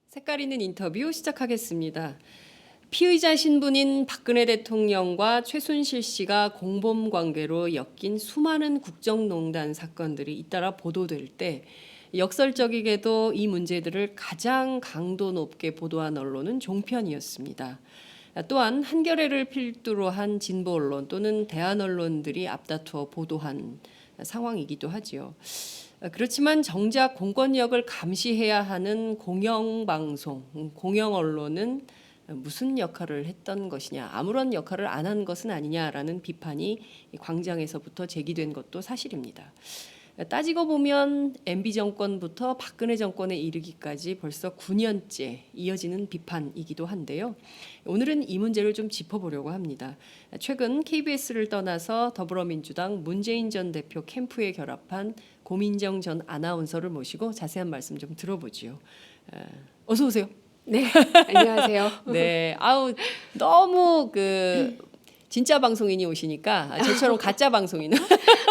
색깔 있는 인터뷰 시작하겠습니다. 피의자 신분인 박근혜 대통령과 최순실 씨가 공범 관계로 엮인 수많은 국정농단 사건들이 잇따라 보도될 때 역설적이게도 이 문제들을 가장 강도 높게 보도한 언론은 종편이었습니다. 또한 한겨레를 필두로 한 진보 언론 또는 대한 언론들이 앞다투어 보도한 상황이기도 하지요. 그렇지만 정작 공권력을 감시해야 하는 공영방송, 공영언론은 무슨 역할을 했던 것이냐, 아무런 역할을 안 한 것은 아니냐라는 비판이 광장에서부터 제기된 것도 사실입니다. 따지고 보면 MB 정권부터 박근혜 정권에 이르기까지 벌써 9년째 이어지는 비판이기도 한데요. 오늘은 이 문제를 좀 짚어보려고 합니다. 최근 KBS를 떠나서 더불어민주당 문재인 전 대표 캠프에 결합한 고민정 전 아나운서를 모시고 자세한 말씀 좀 들어보지요. 어서 오세요. 네, 안녕하세요. 네, 아우 너무 진짜 방송인이 오시니까 저처럼 가짜 방송인은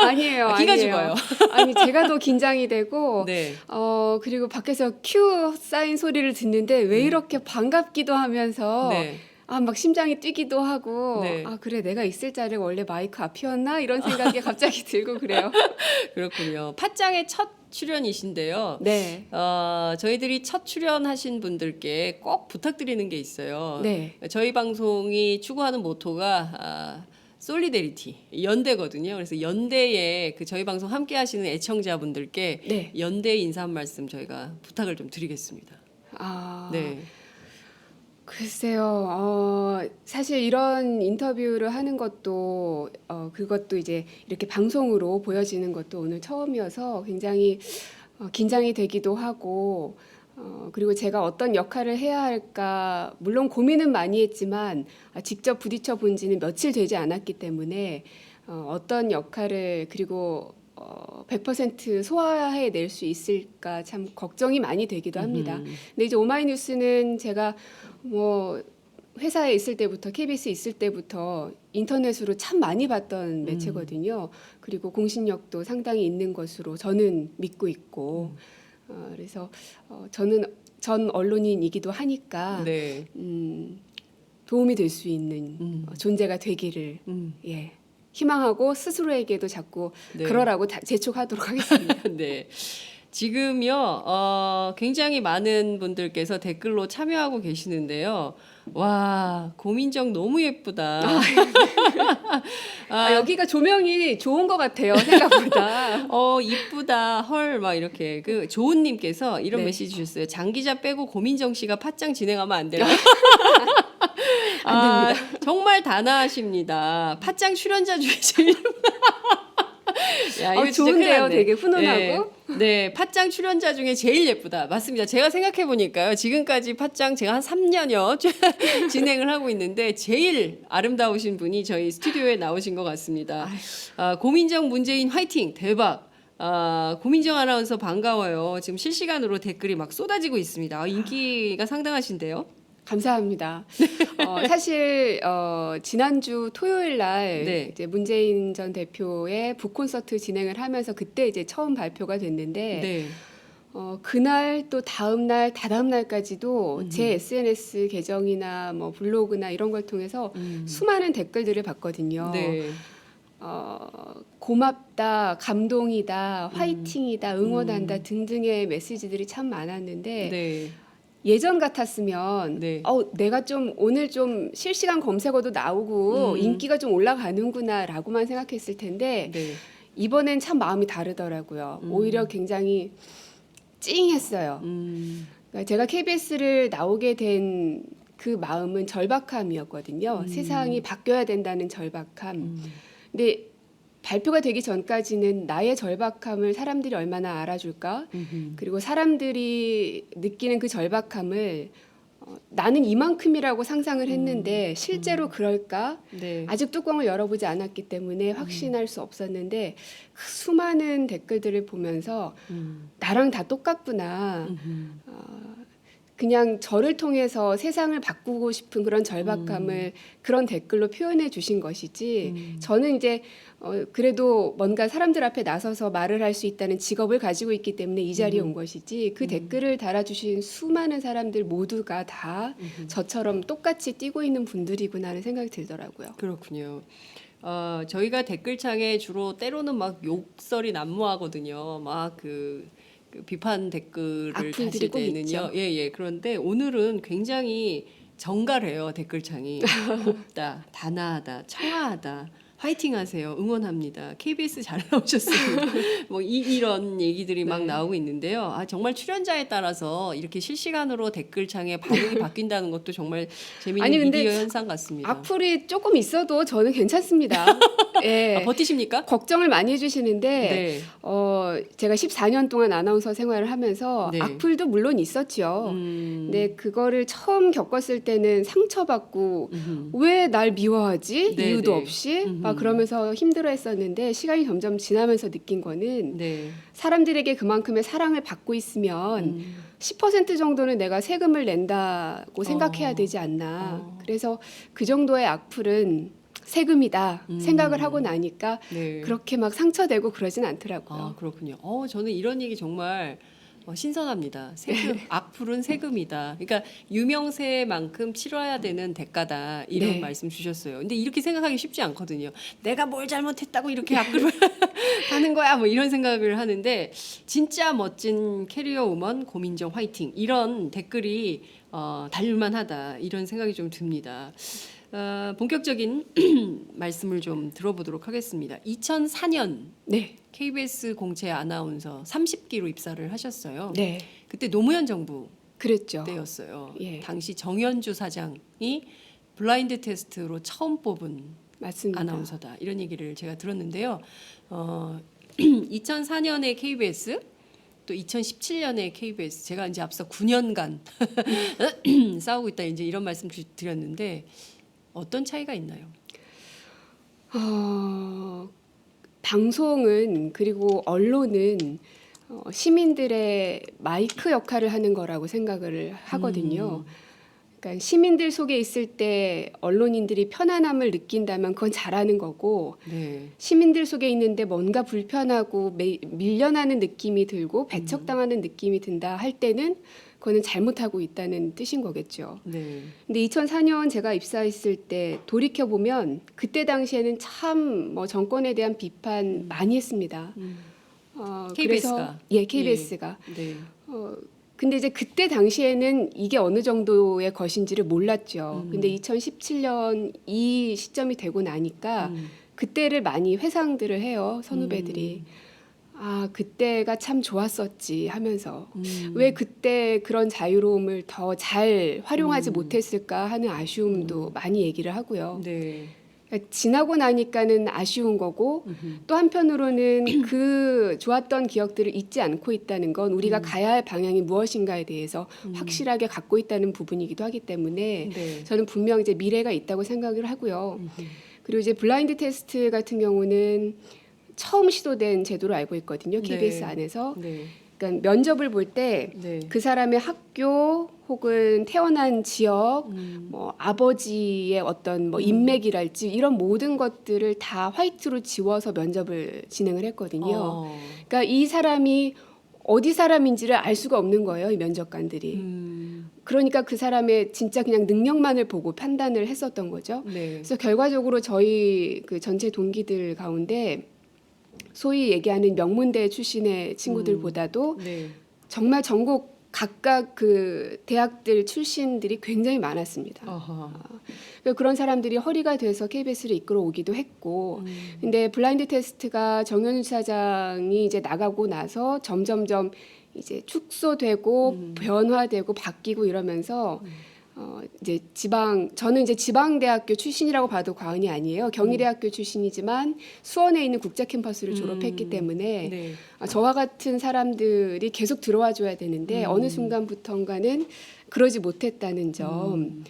아니에요, 기가 아니에요. 죽어요. 아니 제가 더 긴장이 되고, 네. 그리고 밖에서 큐 사인 소리를 듣는데 왜 이렇게 반갑기도 하면서, 네. 막 심장이 뛰기도 하고, 네. 그래 내가 있을 자리가 원래 마이크 앞이었나 이런 생각이 갑자기 들고 그래요. 그렇군요. 팟짱의 첫 출연이신데요. 네, 저희들이 첫 출연하신 분들께 꼭 부탁드리는 게 있어요. 네. 저희 방송이 추구하는 모토가 솔리데리티, 연대거든요. 그래서 연대에 저희 방송 함께 하시는 애청자분들께 네. 연대 인사 한 말씀 저희가 부탁을 좀 드리겠습니다. 네. 글쎄요, 사실 이런 인터뷰를 하는 것도, 그것도 이제 이렇게 방송으로 보여지는 것도 오늘 처음이어서 굉장히 긴장이 되기도 하고, 그리고 제가 어떤 역할을 해야 할까, 물론 고민은 많이 했지만, 직접 부딪혀 본 지는 며칠 되지 않았기 때문에, 어떤 역할을, 그리고 100% 소화해 낼 수 있을까 참 걱정이 많이 되기도 합니다. 근데 이제 오마이뉴스는 제가 뭐 회사에 있을 때부터 KBS 있을 때부터 인터넷으로 참 많이 봤던 매체거든요. 그리고 공신력도 상당히 있는 것으로 저는 믿고 있고 그래서 저는 전 언론인이기도 하니까 네. 도움이 될 수 있는 존재가 되기를 예. 희망하고 스스로에게도 자꾸 네. 그러라고 재촉하도록 하겠습니다. 네. 지금요, 굉장히 많은 분들께서 댓글로 참여하고 계시는데요. 와, 고민정 너무 예쁘다. 여기가 조명이 좋은 것 같아요, 생각보다. 이쁘다. 헐, 막 이렇게. 조은님께서 이런 네. 메시지 주셨어요. 장 기자 빼고 고민정 씨가 팟짱 진행하면 안 돼요. 안 됩니다. 정말 단아하십니다. 팟짱 출연자 중에 제일 야, 이거 진짜 좋은데요, 큰일 났네. 되게 훈훈하고. 네, 팟짱 출연자 중에 제일 예쁘다. 맞습니다. 제가 생각해 보니까요. 지금까지 팟짱 제가 한 3년여 진행을 하고 있는데 제일 아름다우신 분이 저희 스튜디오에 나오신 것 같습니다. 고민정 문재인 화이팅 대박. 고민정 아나운서 반가워요. 지금 실시간으로 댓글이 막 쏟아지고 있습니다. 인기가 상당하신데요. 감사합니다. 사실 지난주 토요일 날 네. 이제 문재인 전 대표의 북콘서트 진행을 하면서 그때 이제 처음 발표가 됐는데 네. 그날 또 다음 날, 다다음 날까지도 제 SNS 계정이나 뭐 블로그나 이런 걸 통해서 수많은 댓글들을 봤거든요. 네. 고맙다, 감동이다, 화이팅이다, 응원한다 등등의 메시지들이 참 많았는데 네. 예전 같았으면 네. 내가 좀 오늘 좀 실시간 검색어도 나오고 인기가 좀 올라가는구나라고만 생각했을 텐데 네. 이번엔 참 마음이 다르더라고요. 오히려 굉장히 찡했어요. 그러니까 제가 KBS를 나오게 된 그 마음은 절박함이었거든요. 세상이 바뀌어야 된다는 절박함. 근데 발표가 되기 전까지는 나의 절박함을 사람들이 얼마나 알아줄까? 그리고 사람들이 느끼는 그 절박함을 나는 이만큼이라고 상상을 했는데 실제로 그럴까? 네. 아직 뚜껑을 열어보지 않았기 때문에 확신할 수 없었는데 그 수많은 댓글들을 보면서 나랑 다 똑같구나. 그냥 저를 통해서 세상을 바꾸고 싶은 그런 절박함을 그런 댓글로 표현해 주신 것이지 저는 이제 그래도 뭔가 사람들 앞에 나서서 말을 할 수 있다는 직업을 가지고 있기 때문에 이 자리에 온 것이지 그 댓글을 달아주신 수많은 사람들 모두가 다 저처럼 똑같이 뛰고 있는 분들이구나 하는 생각이 들더라고요. 그렇군요. 저희가 댓글창에 주로 때로는 막 욕설이 난무하거든요. 막 그 비판 댓글을 악플들이 다실 꼭 때는요. 있죠. 예. 그런데 오늘은 굉장히 정갈해요. 댓글창이. 곱다, 단아하다, 청아하다. 화이팅 하세요. 응원합니다. KBS 잘 나오셨습니다. 뭐 이런 얘기들이 막 네. 나오고 있는데요. 정말 출연자에 따라서 이렇게 실시간으로 댓글창에 반응이 바뀐다는 것도 정말 재미있는 아니, 근데 미디어 현상 같습니다. 악플이 조금 있어도 저는 괜찮습니다. 예. 버티십니까? 걱정을 많이 해주시는데 네. 제가 14년 동안 아나운서 생활을 하면서 네. 악플도 물론 있었죠. 근데 그거를 처음 겪었을 때는 상처받고 왜 날 미워하지? 네, 이유도 네. 없이 막 그러면서 힘들어했었는데 시간이 점점 지나면서 느낀 거는 네. 사람들에게 그만큼의 사랑을 받고 있으면 10% 정도는 내가 세금을 낸다고 생각해야 되지 않나. 그래서 그 정도의 악플은 세금이다 생각을 하고 나니까 네. 그렇게 막 상처되고 그러진 않더라고요. 그렇군요. 저는 이런 얘기 정말 신선합니다. 세금, 악플은 세금이다. 그러니까 유명세만큼 치러야 되는 대가다. 이런 네. 말씀 주셨어요. 근데 이렇게 생각하기 쉽지 않거든요. 내가 뭘 잘못했다고 이렇게 악플을 하는 거야. 뭐 이런 생각을 하는데 진짜 멋진 캐리어 우먼 고민정 화이팅. 이런 댓글이 달릴만하다. 이런 생각이 좀 듭니다. 본격적인 말씀을 좀 들어보도록 하겠습니다. 2004년 네, KBS 공채 아나운서 30기로 입사를 하셨어요. 네, 그때 노무현 정부 그랬죠. 때였어요. 예. 당시 정현주 사장이 블라인드 테스트로 처음 뽑은 맞습니다. 아나운서다. 이런 얘기를 제가 들었는데요. 2004년에 KBS 또 2017년에 KBS 제가 이제 앞서 9년간 싸우고 있다 이제 이런 말씀 드렸는데 어떤 차이가 있나요? 방송은 그리고 언론은 시민들의 마이크 역할을 하는 거라고 생각을 하거든요. 그러니까 시민들 속에 있을 때 언론인들이 편안함을 느낀다면 그건 잘하는 거고 네. 시민들 속에 있는데 뭔가 불편하고 밀려나는 느낌이 들고 배척당하는 느낌이 든다 할 때는 그거는 잘못하고 있다는 뜻인 거겠죠. 네. 근데 2004년 제가 입사했을 때 돌이켜 보면 그때 당시에는 참 뭐 정권에 대한 비판 많이 했습니다. KBS 가? 그래서 예, KBS가. 네. 근데 이제 그때 당시에는 이게 어느 정도의 것인지를 몰랐죠. 근데 2017년 이 시점이 되고 나니까 그때를 많이 회상들을 해요. 선후배들이. 그때가 참 좋았었지 하면서 왜 그때 그런 자유로움을 더 잘 활용하지 못했을까 하는 아쉬움도 많이 얘기를 하고요. 네. 그러니까 지나고 나니까는 아쉬운 거고 또 한편으로는 그 좋았던 기억들을 잊지 않고 있다는 건 우리가 가야 할 방향이 무엇인가에 대해서 확실하게 갖고 있다는 부분이기도 하기 때문에 네. 저는 분명 이제 미래가 있다고 생각을 하고요. 그리고 이제 블라인드 테스트 같은 경우는 처음 시도된 제도로 알고 있거든요. KBS 네. 안에서. 네. 그러니까 면접을 볼 때 네. 그 사람의 학교 혹은 태어난 지역, 뭐 아버지의 어떤 뭐 인맥이랄지 이런 모든 것들을 다 화이트로 지워서 면접을 진행을 했거든요. 그러니까 이 사람이 어디 사람인지를 알 수가 없는 거예요, 이 면접관들이. 그러니까 그 사람의 진짜 그냥 능력만을 보고 판단을 했었던 거죠. 네. 그래서 결과적으로 저희 그 전체 동기들 가운데 소위 얘기하는 명문대 출신의 친구들보다도 네. 정말 전국 각각 그 대학들 출신들이 굉장히 많았습니다. 그래서 그런 사람들이 허리가 돼서 KBS를 이끌어 오기도 했고, 근데 블라인드 테스트가 정현주 사장이 이제 나가고 나서 점점점 이제 축소되고 변화되고 바뀌고 이러면서 이제 저는 이제 지방대학교 출신이라고 봐도 과언이 아니에요. 경희대학교 출신이지만 수원에 있는 국제 캠퍼스를 졸업했기 때문에 네. 저와 같은 사람들이 계속 들어와 줘야 되는데 어느 순간부터인가는 그러지 못했다는 점.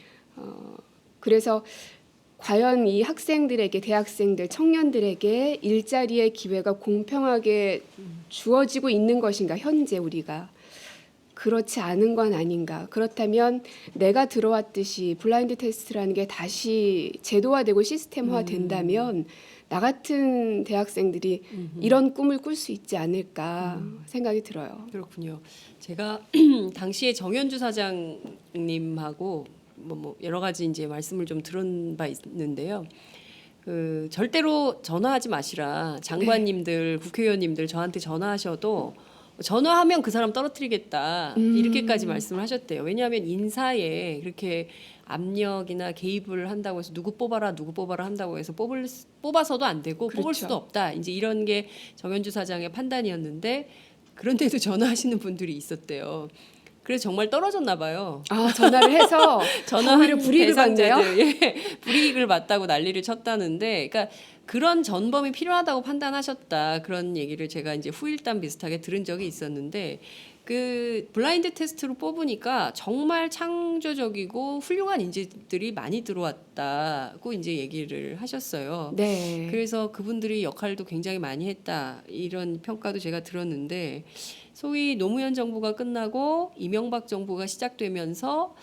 그래서 과연 이 학생들에게, 대학생들, 청년들에게 일자리의 기회가 공평하게 주어지고 있는 것인가, 현재 우리가. 그렇지 않은 건 아닌가. 그렇다면 내가 들어왔듯이 블라인드 테스트라는 게 다시 제도화되고 시스템화 된다면 나 같은 대학생들이 이런 꿈을 꿀 수 있지 않을까 생각이 들어요. 그렇군요. 제가 당시에 정현주 사장님하고 뭐 여러 가지 이제 말씀을 좀 들은 바 있는데요. 그 절대로 전화하지 마시라. 장관님들, 국회의원님들 저한테 전화하셔도 전화하면 그 사람 떨어뜨리겠다. 이렇게까지 말씀을 하셨대요. 왜냐하면 인사에 그렇게 압력이나 개입을 한다고 해서 누구 뽑아라 한다고 해서 뽑아서도 안 되고 뽑을 그렇죠. 수도 없다. 이제 이런 게 정현주 사장의 판단이었는데 그런데도 전화하시는 분들이 있었대요. 그래서 정말 떨어졌나 봐요. 아, 전화를 해서 전화한 오히려 불이익을 받네요. 대상자들, 예, 불이익을 받다고 난리를 쳤다는데, 그러니까 그런 전범이 필요하다고 판단하셨다 그런 얘기를 제가 이제 후일담 비슷하게 들은 적이 있었는데, 그 블라인드 테스트로 뽑으니까 정말 창조적이고 훌륭한 인재들이 많이 들어왔다고 이제 얘기를 하셨어요. 네. 그래서 그분들이 역할도 굉장히 많이 했다 이런 평가도 제가 들었는데 소위 노무현 정부가 끝나고 이명박 정부가 시작되면서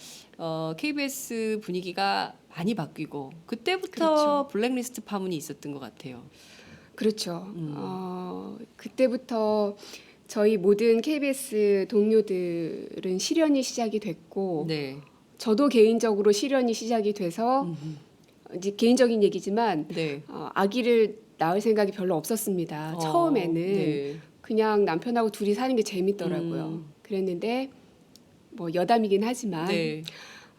KBS 분위기가 많이 바뀌고 그때부터 블랙리스트 파문이 있었던 것 같아요. 그렇죠. 그때부터 저희 모든 KBS 동료들은 실연이 시작이 됐고 네. 저도 개인적으로 실연이 시작이 돼서 이제 개인적인 얘기지만 네. 아기를 낳을 생각이 별로 없었습니다. 처음에는 네. 그냥 남편하고 둘이 사는 게 재밌더라고요. 그랬는데 뭐 여담이긴 하지만 네.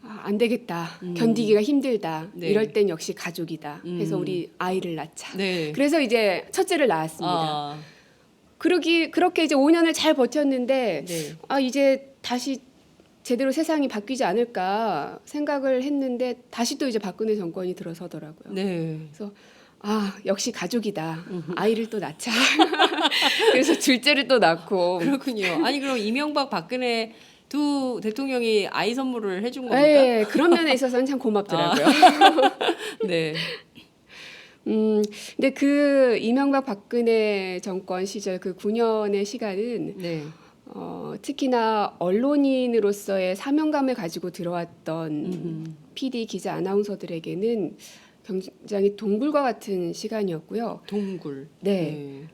안 되겠다. 견디기가 힘들다. 네. 이럴 땐 역시 가족이다. 해서 우리 아이를 낳자. 네. 그래서 이제 첫째를 낳았습니다. 아, 그렇게 이제 5년을 잘 버텼는데 네. 이제 다시 제대로 세상이 바뀌지 않을까 생각을 했는데 다시 또 이제 박근혜 정권이 들어서더라고요. 네. 그래서 역시 가족이다. 아이를 또 낳자. 그래서 둘째를 또 낳고. 그렇군요. 아니 그럼 이명박 박근혜 두 대통령이 아이 선물을 해준 겁니까? 네, 그런 면에 있어서는 참 고맙더라고요. 네. 근데 그 이명박 박근혜 정권 시절 그 9년의 시간은 네. 특히나 언론인으로서의 사명감을 가지고 들어왔던 PD 기자 아나운서들에게는 굉장히 동굴과 같은 시간이었고요. 동굴. 네.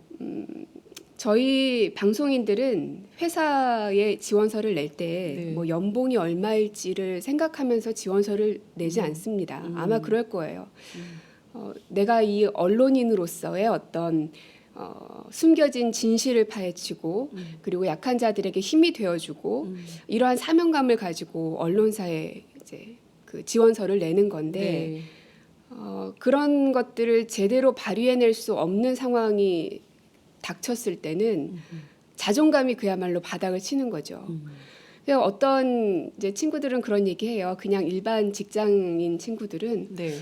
저희 방송인들은 회사에 지원서를 낼 때 네. 뭐 연봉이 얼마일지를 생각하면서 지원서를 내지 않습니다. 아마 그럴 거예요. 내가 이 언론인으로서의 어떤 숨겨진 진실을 파헤치고 그리고 약한 자들에게 힘이 되어주고 이러한 사명감을 가지고 언론사에 이제 그 지원서를 내는 건데 네. 그런 것들을 제대로 발휘해낼 수 없는 상황이 닥쳤을 때는 자존감이 그야말로 바닥을 치는 거죠. 그래서 어떤 이제 친구들은 그런 얘기해요. 그냥 일반 직장인 친구들은 네.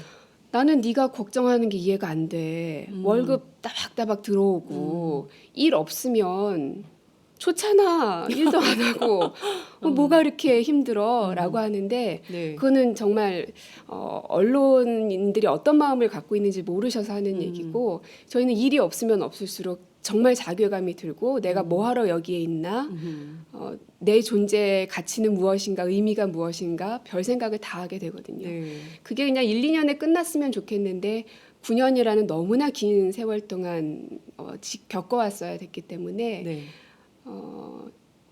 나는 네가 걱정하는 게 이해가 안 돼. 월급 따박따박 들어오고 일 없으면 좋잖아. 일도 안 하고 뭐가 이렇게 힘들어라고 하는데 네. 그거는 정말 언론인들이 어떤 마음을 갖고 있는지 모르셔서 하는 얘기고 저희는 일이 없으면 없을수록 정말 자괴감이 들고 내가 뭐하러 여기에 있나 내 존재의 가치는 무엇인가 의미가 무엇인가 별 생각을 다 하게 되거든요. 네. 그게 그냥 1, 2년에 끝났으면 좋겠는데 9년이라는 너무나 긴 세월 동안 겪어왔어야 됐기 때문에 네.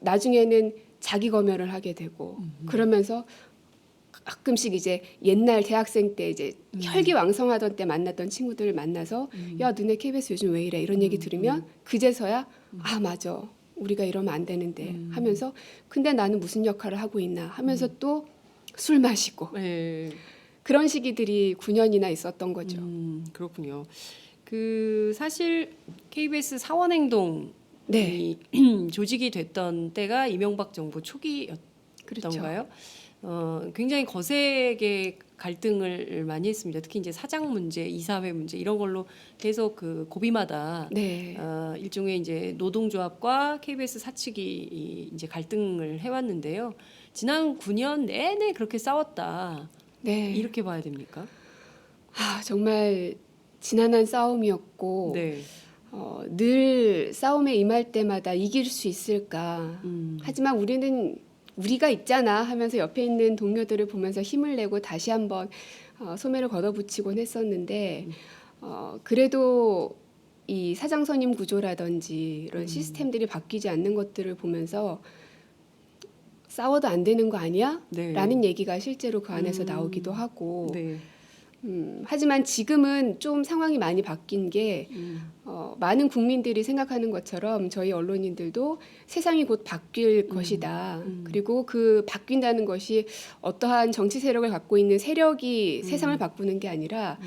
나중에는 자기 검열을 하게 되고 그러면서 가끔씩 이제 옛날 대학생 때 이제 혈기왕성하던 때 만났던 친구들을 만나서 야 너네 KBS 요즘 왜 이래 이런 얘기 들으면 그제서야 맞아 우리가 이러면 안 되는데 하면서 근데 나는 무슨 역할을 하고 있나 하면서 또 술 마시고 네. 그런 시기들이 9년이나 있었던 거죠. 그렇군요. 그 사실 KBS 사원행동이 네. 조직이 됐던 때가 이명박 정부 초기였던가요? 그렇죠. 굉장히 거세게 갈등을 많이 했습니다. 특히 이제 사장 문제, 이사회 문제 이런 걸로 계속 그 고비마다 네. 일종의 이제 노동조합과 KBS 사측이 이제 갈등을 해왔는데요. 지난 9년 내내 그렇게 싸웠다. 네. 이렇게 봐야 됩니까? 정말 지난한 싸움이었고 네. 늘 싸움에 임할 때마다 이길 수 있을까? 하지만 우리가 있잖아 하면서 옆에 있는 동료들을 보면서 힘을 내고 다시 한번 소매를 걷어붙이곤 했었는데 그래도 이 사장선임 구조라든지 이런 시스템들이 바뀌지 않는 것들을 보면서 싸워도 안 되는 거 아니야? 네. 라는 얘기가 실제로 그 안에서 나오기도 하고 네. 하지만 지금은 좀 상황이 많이 바뀐 게 많은 국민들이 생각하는 것처럼 저희 언론인들도 세상이 곧 바뀔 것이다. 그리고 그 바뀐다는 것이 어떠한 정치 세력을 갖고 있는 세력이 세상을 바꾸는 게 아니라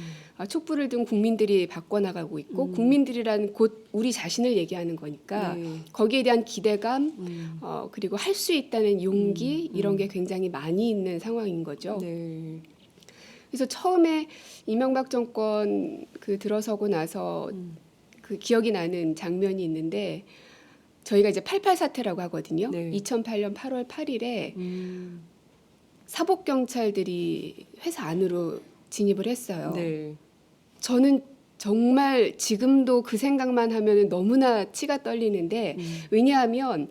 촛불을 든 국민들이 바꿔나가고 있고 국민들이란 곧 우리 자신을 얘기하는 거니까 네. 거기에 대한 기대감 그리고 할 수 있다는 용기 이런 게 굉장히 많이 있는 상황인 거죠. 네. 그래서 처음에 이명박 정권 그 들어서고 나서 그 기억이 나는 장면이 있는데 저희가 이제 88 사태라고 하거든요. 네. 2008년 8월 8일에 사복 경찰들이 회사 안으로 진입을 했어요. 네. 저는 정말 지금도 그 생각만 하면 너무나 치가 떨리는데 왜냐하면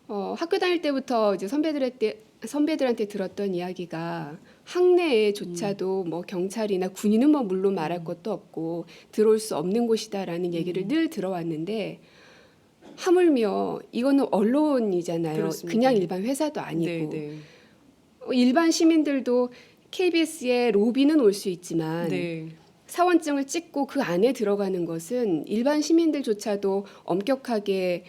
학교 다닐 때부터 이제 선배들한테 들었던 이야기가 학내에조차도 뭐 경찰이나 군인은 뭐 물론 말할 것도 없고 들어올 수 없는 곳이다라는 얘기를 늘 들어왔는데 하물며 이거는 언론이잖아요. 그렇습니다. 그냥 일반 회사도 아니고 네. 네. 일반 시민들도 KBS에 로비는 올 수 있지만 네. 사원증을 찍고 그 안에 들어가는 것은 일반 시민들조차도 엄격하게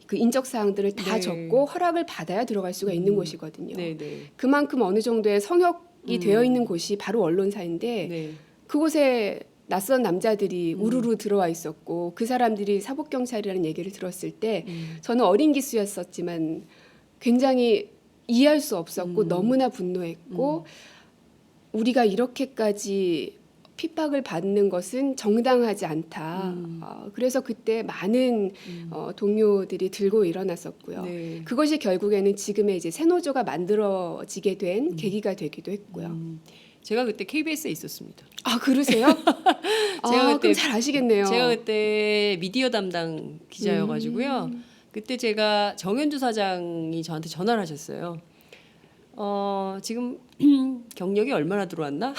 그 인적 사항들을 다 네. 적고 허락을 받아야 들어갈 수가 있는 곳이거든요. 네. 네. 그만큼 어느 정도의 성역이 되어 있는 곳이 바로 언론사인데 네. 그곳에 낯선 남자들이 우르르 들어와 있었고 그 사람들이 사복 경찰이라는 얘기를 들었을 때 저는 어린 기수였었지만 굉장히 이해할 수 없었고 너무나 분노했고 우리가 이렇게까지 핍박을 받는 것은 정당하지 않다. 그래서 그때 많은 동료들이 들고 일어났었고요. 네. 그것이 결국에는 지금의 이제 새노조가 만들어지게 된 계기가 되기도 했고요. 제가 그때 KBS에 있었습니다. 아 그러세요? 제가 그때- 그럼 잘 아시겠네요. 제가 그때 미디어 담당 기자여가지고요. 그때 제가 정현주 사장이 저한테 전화를 하셨어요. 지금 경력이 얼마나 들어왔나?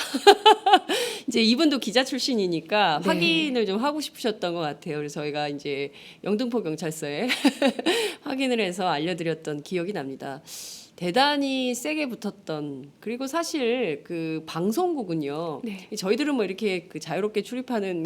이제 이분도 기자 출신이니까 네. 확인을 좀 하고 싶으셨던 것 같아요. 그래서 저희가 이제 영등포 경찰서에 확인을 해서 알려드렸던 기억이 납니다. 대단히 세게 붙었던 그리고 사실 그 방송국은요. 네. 저희들은 뭐 이렇게 그 자유롭게 출입하는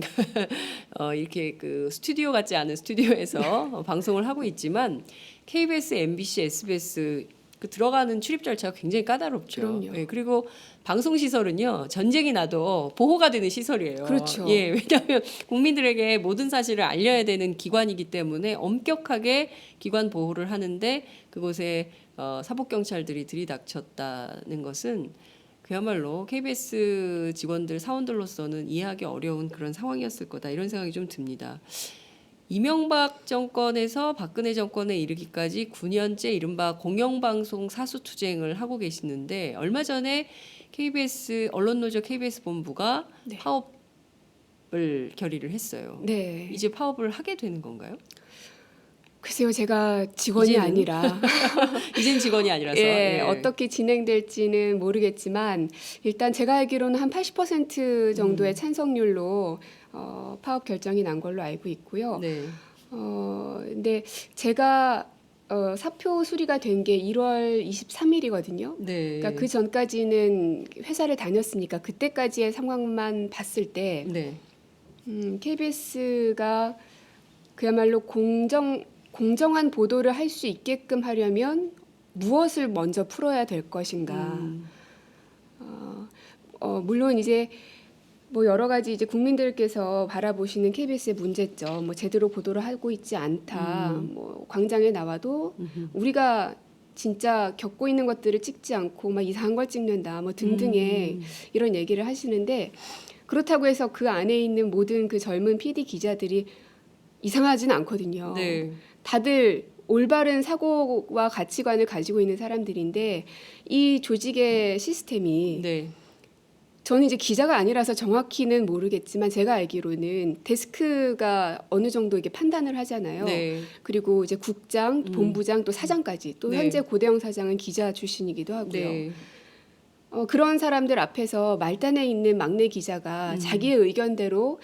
이렇게 그 스튜디오 같지 않은 스튜디오에서 방송을 하고 있지만 KBS, MBC, SBS 그 들어가는 출입 절차가 굉장히 까다롭죠. 그럼요. 예, 그리고 방송 시설은요 전쟁이 나도 보호가 되는 시설이에요. 그렇죠. 예, 왜냐하면 국민들에게 모든 사실을 알려야 되는 기관이기 때문에 엄격하게 기관 보호를 하는데 그곳에 사복 경찰들이 들이닥쳤다는 것은 그야말로 KBS 직원들 사원들로서는 이해하기 어려운 그런 상황이었을 거다 이런 생각이 좀 듭니다. 이명박 정권에서 박근혜 정권에 이르기까지 9년째 이른바 공영방송 사수투쟁을 하고 계시는데 얼마 전에 KBS 언론노조 KBS 본부가 네. 파업을 결의를 했어요. 네. 이제 파업을 하게 되는 건가요? 글쎄요, 제가 직원이 이제는? 아니라 이젠 직원이 아니라서. 예, 예. 어떻게 진행될지는 모르겠지만 일단 제가 알기로는 한 80% 정도의 찬성률로 파업 결정이 난 걸로 알고 있고요. 네. 근데 제가 사표 수리가 된 게 1월 23일이거든요. 네. 그러니까 그 전까지는 회사를 다녔으니까 그때까지의 상황만 봤을 때 네. KBS가 그야말로 공정한 보도를 할 수 있게끔 하려면 무엇을 먼저 풀어야 될 것인가. 물론 이제 뭐 여러 가지 이제 국민들께서 바라보시는 KBS의 문제점, 뭐 제대로 보도를 하고 있지 않다, 뭐 광장에 나와도 우리가 진짜 겪고 있는 것들을 찍지 않고 막 이상한 걸 찍는다, 뭐 등등의 이런 얘기를 하시는데 그렇다고 해서 그 안에 있는 모든 그 젊은 PD 기자들이 이상하지는 않거든요. 네. 다들 올바른 사고와 가치관을 가지고 있는 사람들인데 이 조직의 시스템이 네. 저는 이제 기자가 아니라서 정확히는 모르겠지만 제가 알기로는 데스크가 어느 정도 이게 판단을 하잖아요. 네. 그리고 이제 국장, 본부장 또 사장까지 또 네. 현재 고대영 사장은 기자 출신이기도 하고요. 네. 그런 사람들 앞에서 말단에 있는 막내 기자가 자기의 의견대로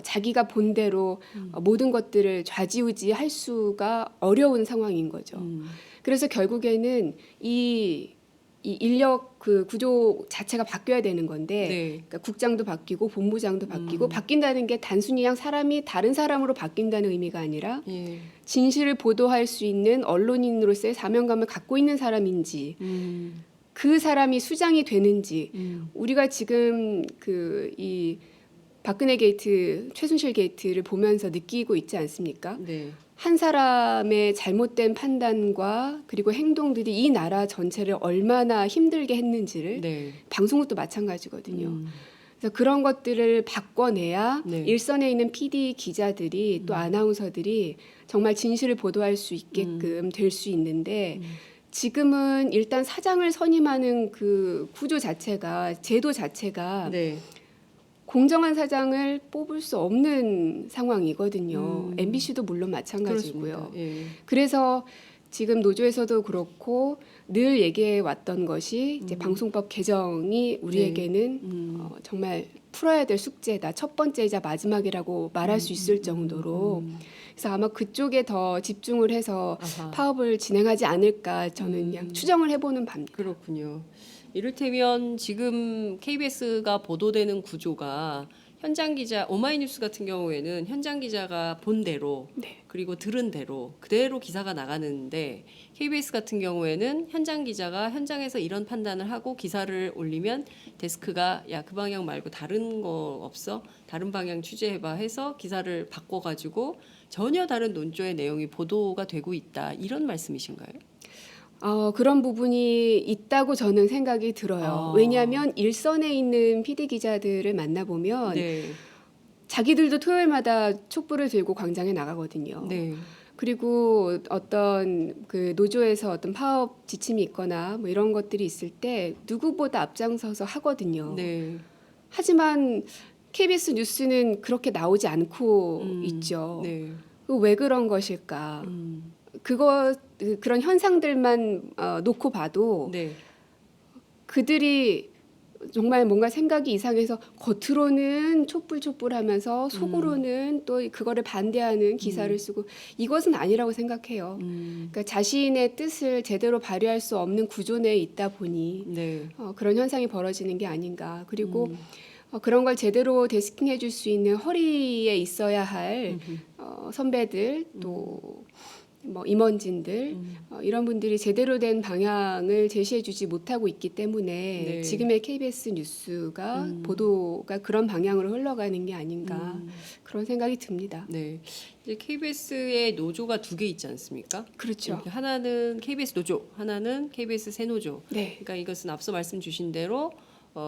자기가 본 대로 모든 것들을 좌지우지할 수가 어려운 상황인 거죠. 그래서 결국에는 이 인력 그 구조 자체가 바뀌어야 되는 건데 네. 그러니까 국장도 바뀌고 본부장도 바뀌고 바뀐다는 게 단순히 그냥 사람이 다른 사람으로 바뀐다는 의미가 아니라 예. 진실을 보도할 수 있는 언론인으로서의 사명감을 갖고 있는 사람인지 그 사람이 수장이 되는지 우리가 지금 그 이 박근혜 게이트, 최순실 게이트를 보면서 느끼고 있지 않습니까? 네. 한 사람의 잘못된 판단과 그리고 행동들이 이 나라 전체를 얼마나 힘들게 했는지를 네. 방송국도 마찬가지거든요. 그래서 그런 것들을 바꿔내야 네. 일선에 있는 PD 기자들이 또 아나운서들이 정말 진실을 보도할 수 있게끔 될 수 있는데 지금은 일단 사장을 선임하는 그 구조 자체가 제도 자체가 네. 공정한 사장을 뽑을 수 없는 상황이거든요. MBC도 물론 마찬가지고요. 그렇습니다. 예. 그래서 지금 노조에서도 그렇고 늘 얘기해 왔던 것이 이제 방송법 개정이 우리에게는 정말 풀어야 될 숙제다. 첫 번째이자 마지막이라고 말할 수 있을 정도로 그래서 아마 그쪽에 더 집중을 해서 아하. 파업을 진행하지 않을까 저는 그냥 추정을 해보는 바입니다. 그렇군요. 이를테면 지금 KBS가 보도되는 구조가 현장 기자 오마이뉴스 같은 경우에는 현장 기자가 본 대로 네. 그리고 들은 대로 그대로 기사가 나가는데 KBS 같은 경우에는 현장 기자가 현장에서 이런 판단을 하고 기사를 올리면 데스크가 야 그 방향 말고 다른 거 없어? 다른 방향 취재해봐 해서 기사를 바꿔가지고 전혀 다른 논조의 내용이 보도가 되고 있다 이런 말씀이신가요? 그런 부분이 있다고 저는 생각이 들어요. 왜냐하면 일선에 있는 PD 기자들을 만나보면 네. 자기들도 토요일마다 촛불을 들고 광장에 나가거든요. 네. 그리고 어떤 그 노조에서 어떤 파업 지침이 있거나 뭐 이런 것들이 있을 때 누구보다 앞장서서 하거든요. 네. 하지만 KBS 뉴스는 그렇게 나오지 않고 있죠. 네. 왜 그런 것일까? 그런 현상들만 놓고 봐도 네. 그들이 정말 뭔가 생각이 이상해서 겉으로는 촛불하면서 속으로는 또 그거를 반대하는 기사를 쓰고 이것은 아니라고 생각해요. 그러니까 자신의 뜻을 제대로 발휘할 수 없는 구조 내에 있다 보니 네. 그런 현상이 벌어지는 게 아닌가. 그리고 그런 걸 제대로 데스킹해 줄 수 있는 허리에 있어야 할 선배들 또 뭐 임원진들 이런 분들이 제대로 된 방향을 제시해주지 못하고 있기 때문에 네. 지금의 KBS 뉴스가 보도가 그런 방향으로 흘러가는 게 아닌가 그런 생각이 듭니다. 네. 이제 KBS의 노조가 두 개 있지 않습니까? 그렇죠. 이렇게 하나는 KBS 노조, 하나는 KBS 새노조. 네. 그러니까 이것은 앞서 말씀 주신 대로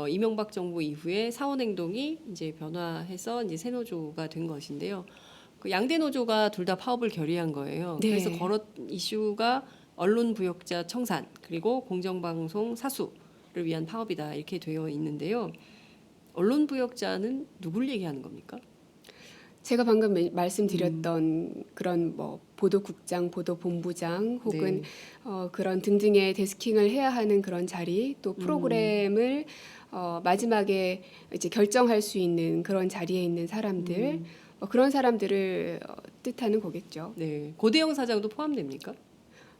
이명박 정부 이후에 사원 행동이 이제 변화해서 이제 새노조가 된 것인데요. 그 양대 노조가 둘 다 파업을 결의한 거예요. 네. 그래서 걸었 이슈가 언론 부역자 청산 그리고 공정방송 사수를 위한 파업이다 이렇게 되어 있는데요. 언론 부역자는 누굴 얘기하는 겁니까? 제가 방금 말씀드렸던 그런 뭐 보도국장, 보도본부장 혹은 그런 등등의 데스킹을 해야 하는 그런 자리 또 프로그램을 마지막에 이제 결정할 수 있는 그런 자리에 있는 사람들 그런 사람들을 뜻하는 거겠죠. 네, 고대영 사장도 포함됩니까?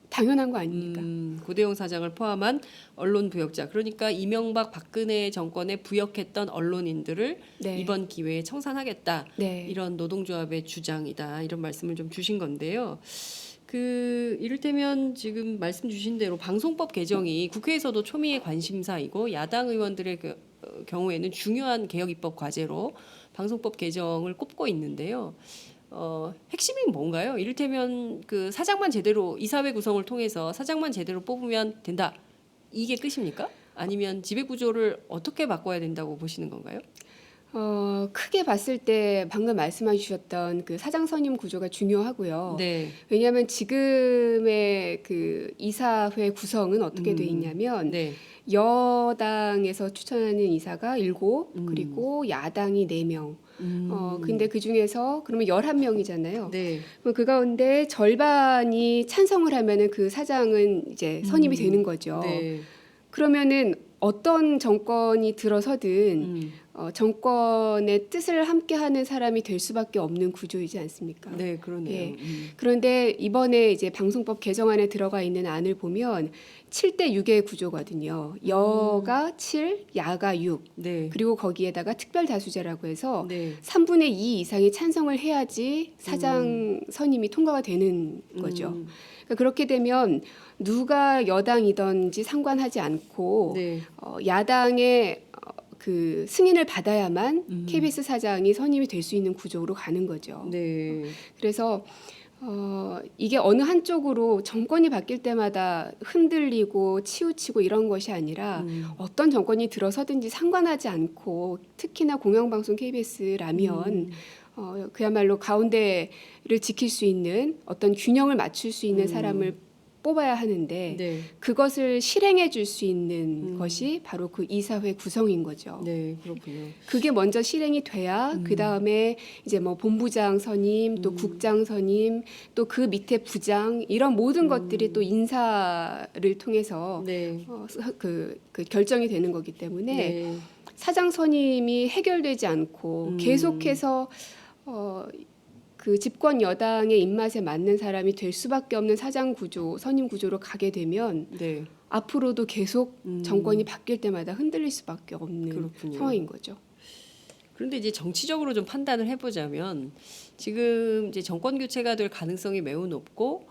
당연한 거 아닙니까? 고대영 사장을 포함한 언론 부역자, 그러니까 이명박 박근혜 정권에 부역했던 언론인들을 네. 이번 기회에 청산하겠다. 네. 이런 노동조합의 주장이다. 이런 말씀을 좀 주신 건데요. 그 이를테면 지금 말씀 주신 대로 방송법 개정이 국회에서도 초미의 관심사이고 야당 의원들의 경우에는 중요한 개혁 입법 과제로 방송법 개정을 꼽고 있는데요. 핵심이 뭔가요? 이를테면 그 사장만 제대로 이사회 구성을 통해서 사장만 제대로 뽑으면 된다. 이게 끝입니까? 아니면 지배 구조를 어떻게 바꿔야 된다고 보시는 건가요? 크게 봤을 때 방금 말씀해 주셨던 그 사장 선임 구조가 중요하고요. 네. 왜냐하면 지금의 그 이사회 구성은 어떻게 돼 있냐면 네. 여당에서 추천하는 이사가 7, 음. 그리고 야당이 4명. 근데 그 중에서 그러면 11명이잖아요. 네. 그럼 그 가운데 절반이 찬성을 하면은 그 사장은 이제 선임이 되는 거죠. 네. 그러면은 어떤 정권이 들어서든 음. 정권의 뜻을 함께하는 사람이 될 수밖에 없는 구조이지 않습니까? 네, 그러네요. 예. 그런데 이번에 이제 방송법 개정안에 들어가 있는 안을 보면 7대 6의 구조거든요. 여가 7, 야가 6. 네. 그리고 거기에다가 특별 다수제라고 해서 네. 3분의 2 이상이 찬성을 해야지 사장 선임이 통과가 되는 거죠. 그러니까 그렇게 되면 누가 여당이든지 상관하지 않고 네. 야당의 그 승인을 받아야만 KBS 사장이 선임이 될 수 있는 구조로 가는 거죠. 네. 그래서 이게 어느 한쪽으로 정권이 바뀔 때마다 흔들리고 치우치고 이런 것이 아니라 어떤 정권이 들어서든지 상관하지 않고 특히나 공영방송 KBS라면 그야말로 가운데를 지킬 수 있는 어떤 균형을 맞출 수 있는 사람을 뽑아야 하는데 네. 그것을 실행해 줄 수 있는 것이 바로 그 이사회 구성인 거죠. 네, 그렇군요. 그게 먼저 실행이 돼야 그 다음에 이제 뭐 본부장 선임, 또 국장 선임, 또 그 밑에 부장 이런 모든 것들이 또 인사를 통해서 네. 그 결정이 되는 거기 때문에 네. 사장 선임이 해결되지 않고 계속해서 그 집권 여당의 입맛에 맞는 사람이 될 수밖에 없는 사장 구조, 선임 구조로 가게 되면 네. 앞으로도 계속 정권이 바뀔 때마다 흔들릴 수밖에 없는 그렇군요. 상황인 거죠. 그런데 이제 정치적으로 좀 판단을 해보자면 지금 이제 정권 교체가 될 가능성이 매우 높고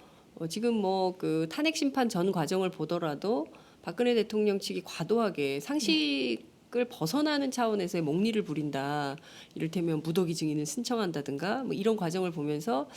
지금 뭐 그 탄핵 심판 전 과정을 보더라도 박근혜 대통령 측이 과도하게 상식을 벗어나는 차원에서의 목리를 부린다. 이를테면 무더기 증인을 신청한다든가 뭐 이런 과정을 보면서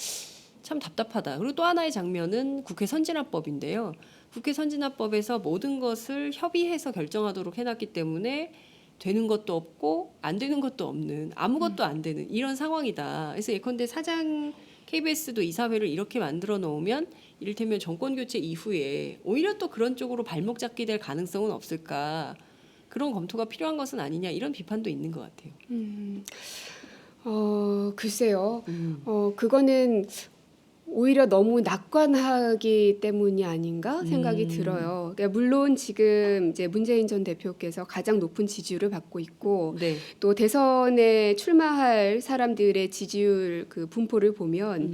참 답답하다. 그리고 또 하나의 장면은 국회 선진화법인데요. 국회 선진화법에서 모든 것을 협의해서 결정하도록 해놨기 때문에 되는 것도 없고 안 되는 것도 없는 아무것도 안 되는 이런 상황이다. 그래서 예컨대 사장 KBS도 이사회를 이렇게 만들어 놓으면 이를테면 정권 교체 이후에 오히려 또 그런 쪽으로 발목 잡게 될 가능성은 없을까? 그런 검토가 필요한 것은 아니냐 이런 비판도 있는 것 같아요. 글쎄요. 그거는 오히려 너무 낙관하기 때문이 아닌가 생각이 들어요. 그러니까 물론 지금 이제 문재인 전 대표께서 가장 높은 지지율을 받고 있고 네. 또 대선에 출마할 사람들의 지지율 그 분포를 보면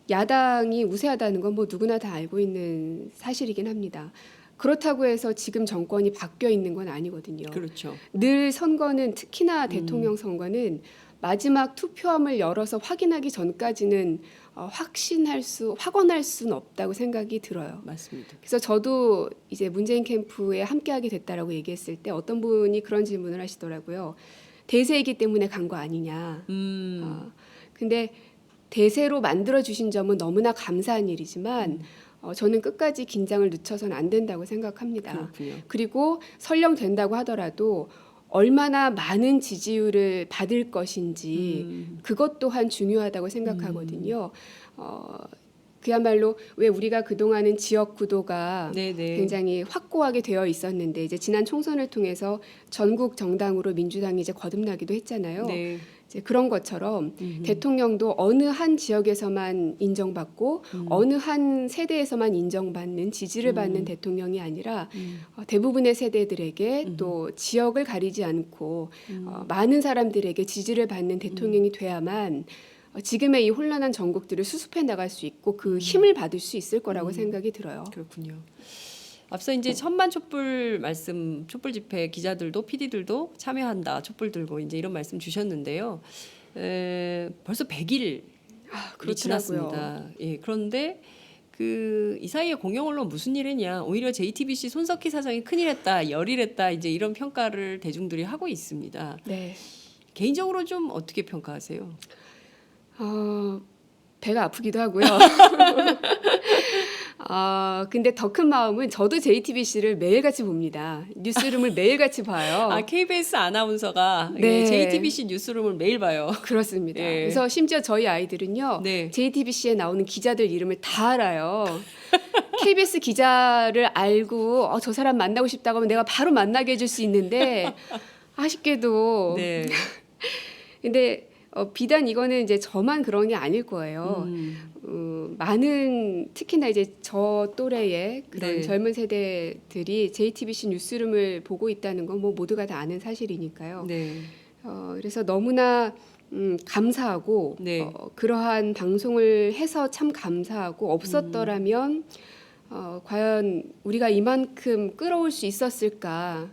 야당이 우세하다는 건 뭐 누구나 다 알고 있는 사실이긴 합니다. 그렇다고 해서 지금 정권이 바뀌어 있는 건 아니거든요. 그렇죠. 늘 선거는 특히나 대통령 선거는 마지막 투표함을 열어서 확인하기 전까지는 확언할 수는 없다고 생각이 들어요. 맞습니다. 그래서 저도 이제 문재인 캠프에 함께하게 됐다라고 얘기했을 때 어떤 분이 그런 질문을 하시더라고요. 대세이기 때문에 간 거 아니냐. 근데 대세로 만들어 주신 점은 너무나 감사한 일이지만 저는 끝까지 긴장을 늦춰서는 안 된다고 생각합니다. 그렇군요. 그리고 설령 된다고 하더라도 얼마나 많은 지지율을 받을 것인지 그것 또한 중요하다고 생각하거든요. 그야말로 왜 우리가 그동안은 지역 구도가 네네. 굉장히 확고하게 되어 있었는데 이제 지난 총선을 통해서 전국 정당으로 민주당이 이제 거듭나기도 했잖아요. 네. 이제 그런 것처럼 대통령도 어느 한 지역에서만 인정받고 어느 한 세대에서만 인정받는 지지를 받는 대통령이 아니라 대부분의 세대들에게 또 지역을 가리지 않고 많은 사람들에게 지지를 받는 대통령이 돼야만 지금의 이 혼란한 전국들을 수습해 나갈 수 있고 그 힘을 받을 수 있을 거라고 생각이 들어요. 그렇군요. 앞서 이제 천만 촛불 말씀, 촛불 집회 기자들도 PD들도 참여한다, 촛불 들고 이제 이런 말씀 주셨는데요. 벌써 100일이 지났습니다. 예, 그런데 그 이 사이에 공영 언론 무슨 일했냐? 오히려 JTBC 손석희 사장이 큰일했다, 열일했다 이제 이런 평가를 대중들이 하고 있습니다. 네. 개인적으로 좀 어떻게 평가하세요? 배가 아프기도 하고요. 근데 더 큰 마음은 저도 JTBC를 매일같이 봅니다. 뉴스룸을 매일같이 봐요. KBS 아나운서가 네. JTBC 뉴스룸을 매일 봐요. 그렇습니다. 예. 그래서 심지어 저희 아이들은요. 네. JTBC에 나오는 기자들 이름을 다 알아요. KBS 기자를 알고 저 사람 만나고 싶다고 하면 내가 바로 만나게 해줄 수 있는데 아쉽게도 네. 근데 비단 이거는 이제 저만 그런 게 아닐 거예요. 많은 특히나 이제 저 또래의 그런 네. 젊은 세대들이 JTBC 뉴스룸을 보고 있다는 건 뭐 모두가 다 아는 사실이니까요. 네. 그래서 너무나 감사하고 네. 그러한 방송을 해서 참 감사하고 없었더라면 과연 우리가 이만큼 끌어올 수 있었을까?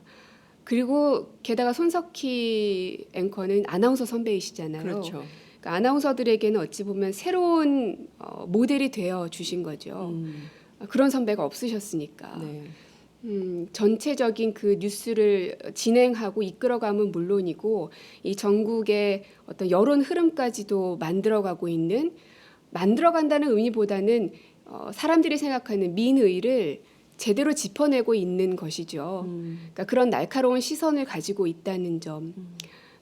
그리고 게다가 손석희 앵커는 아나운서 선배이시잖아요. 그렇죠. 그러니까 아나운서들에게는 어찌 보면 새로운 모델이 되어 주신 거죠. 그런 선배가 없으셨으니까. 네. 전체적인 그 뉴스를 진행하고 이끌어가면 물론이고 이 전국의 어떤 여론 흐름까지도 만들어가고 있는 만들어간다는 의미보다는 사람들이 생각하는 민의를 제대로 짚어내고 있는 것이죠. 그러니까 그런 날카로운 시선을 가지고 있다는 점.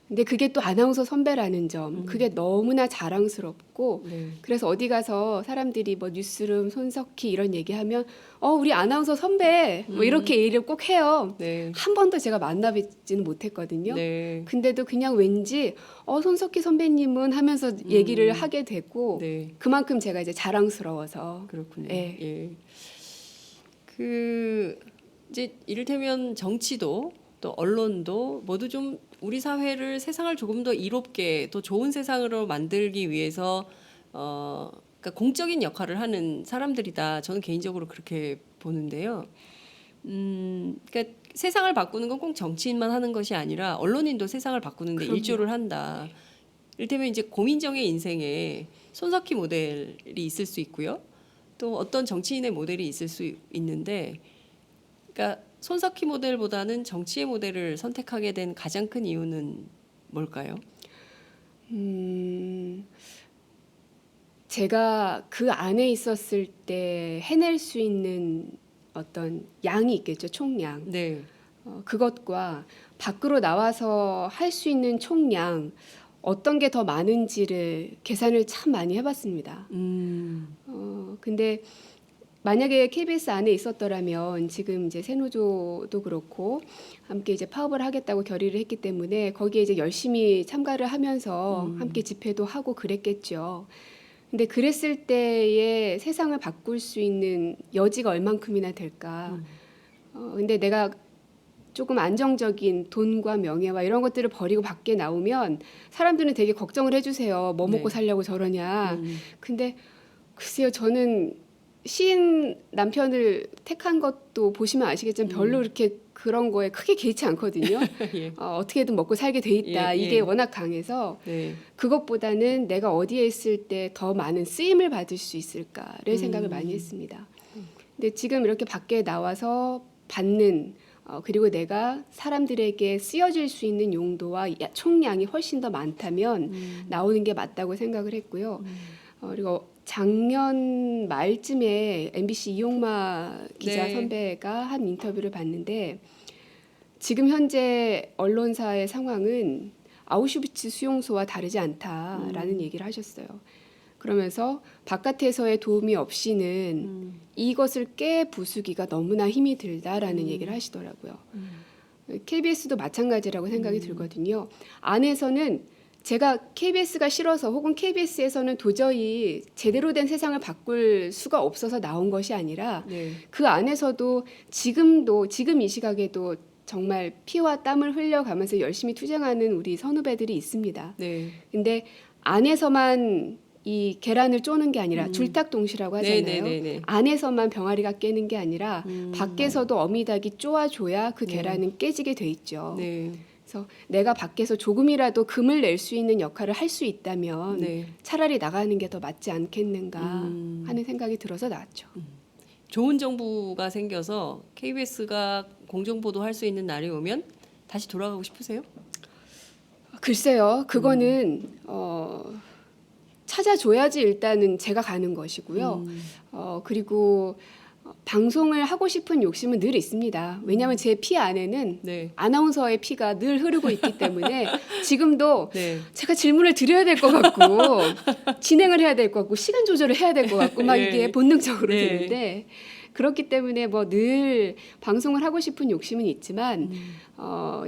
근데 그게 또 아나운서 선배라는 점, 그게 너무나 자랑스럽고 네. 그래서 어디 가서 사람들이 뭐 뉴스룸 손석희 이런 얘기하면 우리 아나운서 선배 뭐 이렇게 얘기를 꼭 해요. 네. 한 번도 제가 만나뵙지는 못했거든요. 네. 근데도 그냥 왠지 손석희 선배님은 하면서 얘기를 하게 되고 네. 그만큼 제가 이제 자랑스러워서 그렇군요. 예. 예. 이제 이를테면 정치도 또 언론도 모두 좀 우리 사회를 세상을 조금 더 이롭게 더 좋은 세상으로 만들기 위해서 그러니까 공적인 역할을 하는 사람들이다. 저는 개인적으로 그렇게 보는데요. 그러니까 세상을 바꾸는 건 꼭 정치인만 하는 것이 아니라 언론인도 세상을 바꾸는데 그럼요. 일조를 한다. 이를테면 이제 고민정의 인생에 손석희 모델이 있을 수 있고요. 또 어떤 정치인의 모델이 있을 수 있는데, 그러니까 손석희 모델보다는 정치의 모델을 선택하게 된 가장 큰 이유는 뭘까요? 제가 그 안에 있었을 때 해낼 수 있는 어떤 양이 있겠죠, 총량. 네. 그것과 밖으로 나와서 할 수 있는 총량 어떤 게 더 많은지를 계산을 참 많이 해봤습니다. 근데 만약에 KBS 안에 있었더라면 지금 이제 새노조도 그렇고 함께 이제 파업을 하겠다고 결의를 했기 때문에 거기에 이제 열심히 참가를 하면서 함께 집회도 하고 그랬겠죠. 근데 그랬을 때의 세상을 바꿀 수 있는 여지가 얼만큼이나 될까? 근데 내가 조금 안정적인 돈과 명예와 이런 것들을 버리고 밖에 나오면 사람들은 되게 걱정을 해주세요. 뭐 먹고 네. 살려고 저러냐. 근데 글쎄요, 저는 시인 남편을 택한 것도 보시면 아시겠지만 별로 이렇게 그런 거에 크게 개의치 않거든요. 예. 어떻게든 먹고 살게 돼 있다. 예, 예. 이게 워낙 강해서 네. 그것보다는 내가 어디에 있을 때 더 많은 쓰임을 받을 수 있을까를 생각을 많이 했습니다. 근데 지금 이렇게 밖에 나와서 받는 그리고 내가 사람들에게 쓰여질 수 있는 용도와 총량이 훨씬 더 많다면 나오는 게 맞다고 생각을 했고요. 그리고 작년 말쯤에 MBC 이용마 기자 네. 선배가 한 인터뷰를 봤는데 지금 현재 언론사의 상황은 아우슈비츠 수용소와 다르지 않다라는 얘기를 하셨어요. 그러면서 바깥에서의 도움이 없이는 이것을 깨부수기가 너무나 힘이 들다라는 얘기를 하시더라고요. KBS도 마찬가지라고 생각이 들거든요. 안에서는 제가 KBS가 싫어서 혹은 KBS에서는 도저히 제대로 된 세상을 바꿀 수가 없어서 나온 것이 아니라 네. 그 안에서도 지금 이 시각에도 정말 피와 땀을 흘려가면서 열심히 투쟁하는 우리 선후배들이 있습니다. 네. 근데 안에서만 이 계란을 쪼는 게 아니라 줄닭동시라고 하잖아요. 네네네네. 안에서만 병아리가 깨는 게 아니라 밖에서도 어미닭이 쪼아줘야 그 계란은 깨지게 돼 있죠. 네. 그래서 내가 밖에서 조금이라도 금을 낼 수 있는 역할을 할 수 있다면 네. 차라리 나가는 게 더 맞지 않겠는가 하는 생각이 들어서 나왔죠. 좋은 정부가 생겨서 KBS가 공정보도 할 수 있는 날이 오면 다시 돌아가고 싶으세요? 글쎄요, 그거는 찾아줘야지 일단은 제가 가는 것이고요. 그리고 방송을 하고 싶은 욕심은 늘 있습니다. 왜냐하면 제 피 안에는 네. 아나운서의 피가 늘 흐르고 있기 때문에 지금도 네. 제가 질문을 드려야 될 것 같고 진행을 해야 될 것 같고 시간 조절을 해야 될 것 같고 막 네. 이게 본능적으로 네. 드는데 그렇기 때문에 뭐 늘 방송을 하고 싶은 욕심은 있지만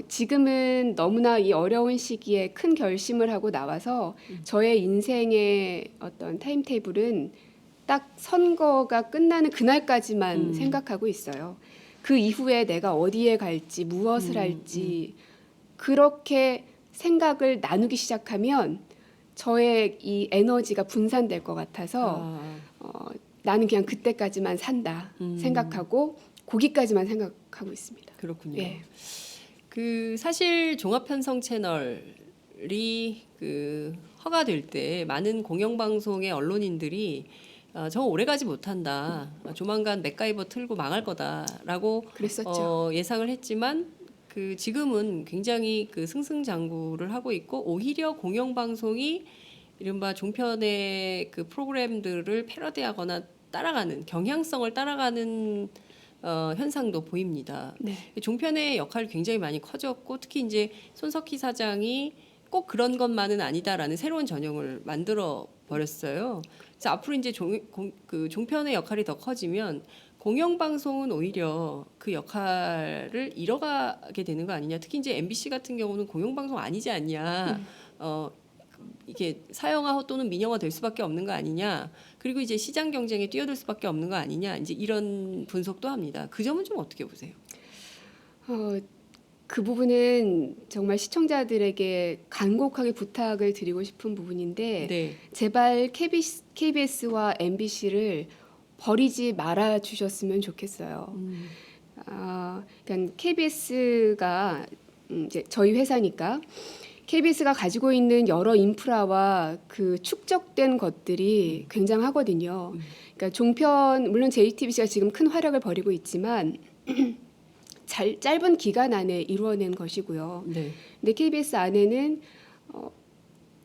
지금은 너무나 이 어려운 시기에 큰 결심을 하고 나와서 저의 인생의 어떤 타임테이블은 딱 선거가 끝나는 그날까지만 생각하고 있어요. 그 이후에 내가 어디에 갈지 무엇을 할지 그렇게 생각을 나누기 시작하면 저의 이 에너지가 분산될 것 같아서 나는 그냥 그때까지만 산다 생각하고 거기까지만 생각하고 있습니다. 그렇군요. 예. 그 사실 종합편성 채널이 그 허가될 때 많은 공영방송의 언론인들이 저 오래가지 못한다. 조만간 맥가이버 틀고 망할 거다라고 그랬었죠. 예상을 했지만 그 지금은 굉장히 그 승승장구를 하고 있고 오히려 공영방송이 이른바 종편의 그 프로그램들을 패러디하거나 따라가는 경향성을 따라가는 현상도 보입니다. 네. 종편의 역할이 굉장히 많이 커졌고 특히 이제 손석희 사장이 꼭 그런 것만은 아니다라는 새로운 전형을 만들어 버렸어요. 그래서 앞으로 이제 그 종편의 역할이 더 커지면 공영방송은 오히려 그 역할을 잃어가게 되는 거 아니냐. 특히 이제 MBC 같은 경우는 공영방송 아니지 않냐. 이게 사형화 또는 민영화 될 수밖에 없는 거 아니냐. 그리고 이제 시장 경쟁에 뛰어들 수밖에 없는 거 아니냐. 이제 이런 분석도 합니다. 그 점은 좀 어떻게 보세요? 그 부분은 정말 시청자들에게 간곡하게 부탁을 드리고 싶은 부분인데 네. 제발 KBS와 MBC를 버리지 말아 주셨으면 좋겠어요. 그러니까 KBS가 이제 저희 회사니까 KBS가 가지고 있는 여러 인프라와 그 축적된 것들이 굉장하거든요. 그러니까 종편 물론 JTBC가 지금 큰 활약을 벌이고 있지만 짧은 기간 안에 이루어낸 것이고요. 네. 근데 KBS 안에는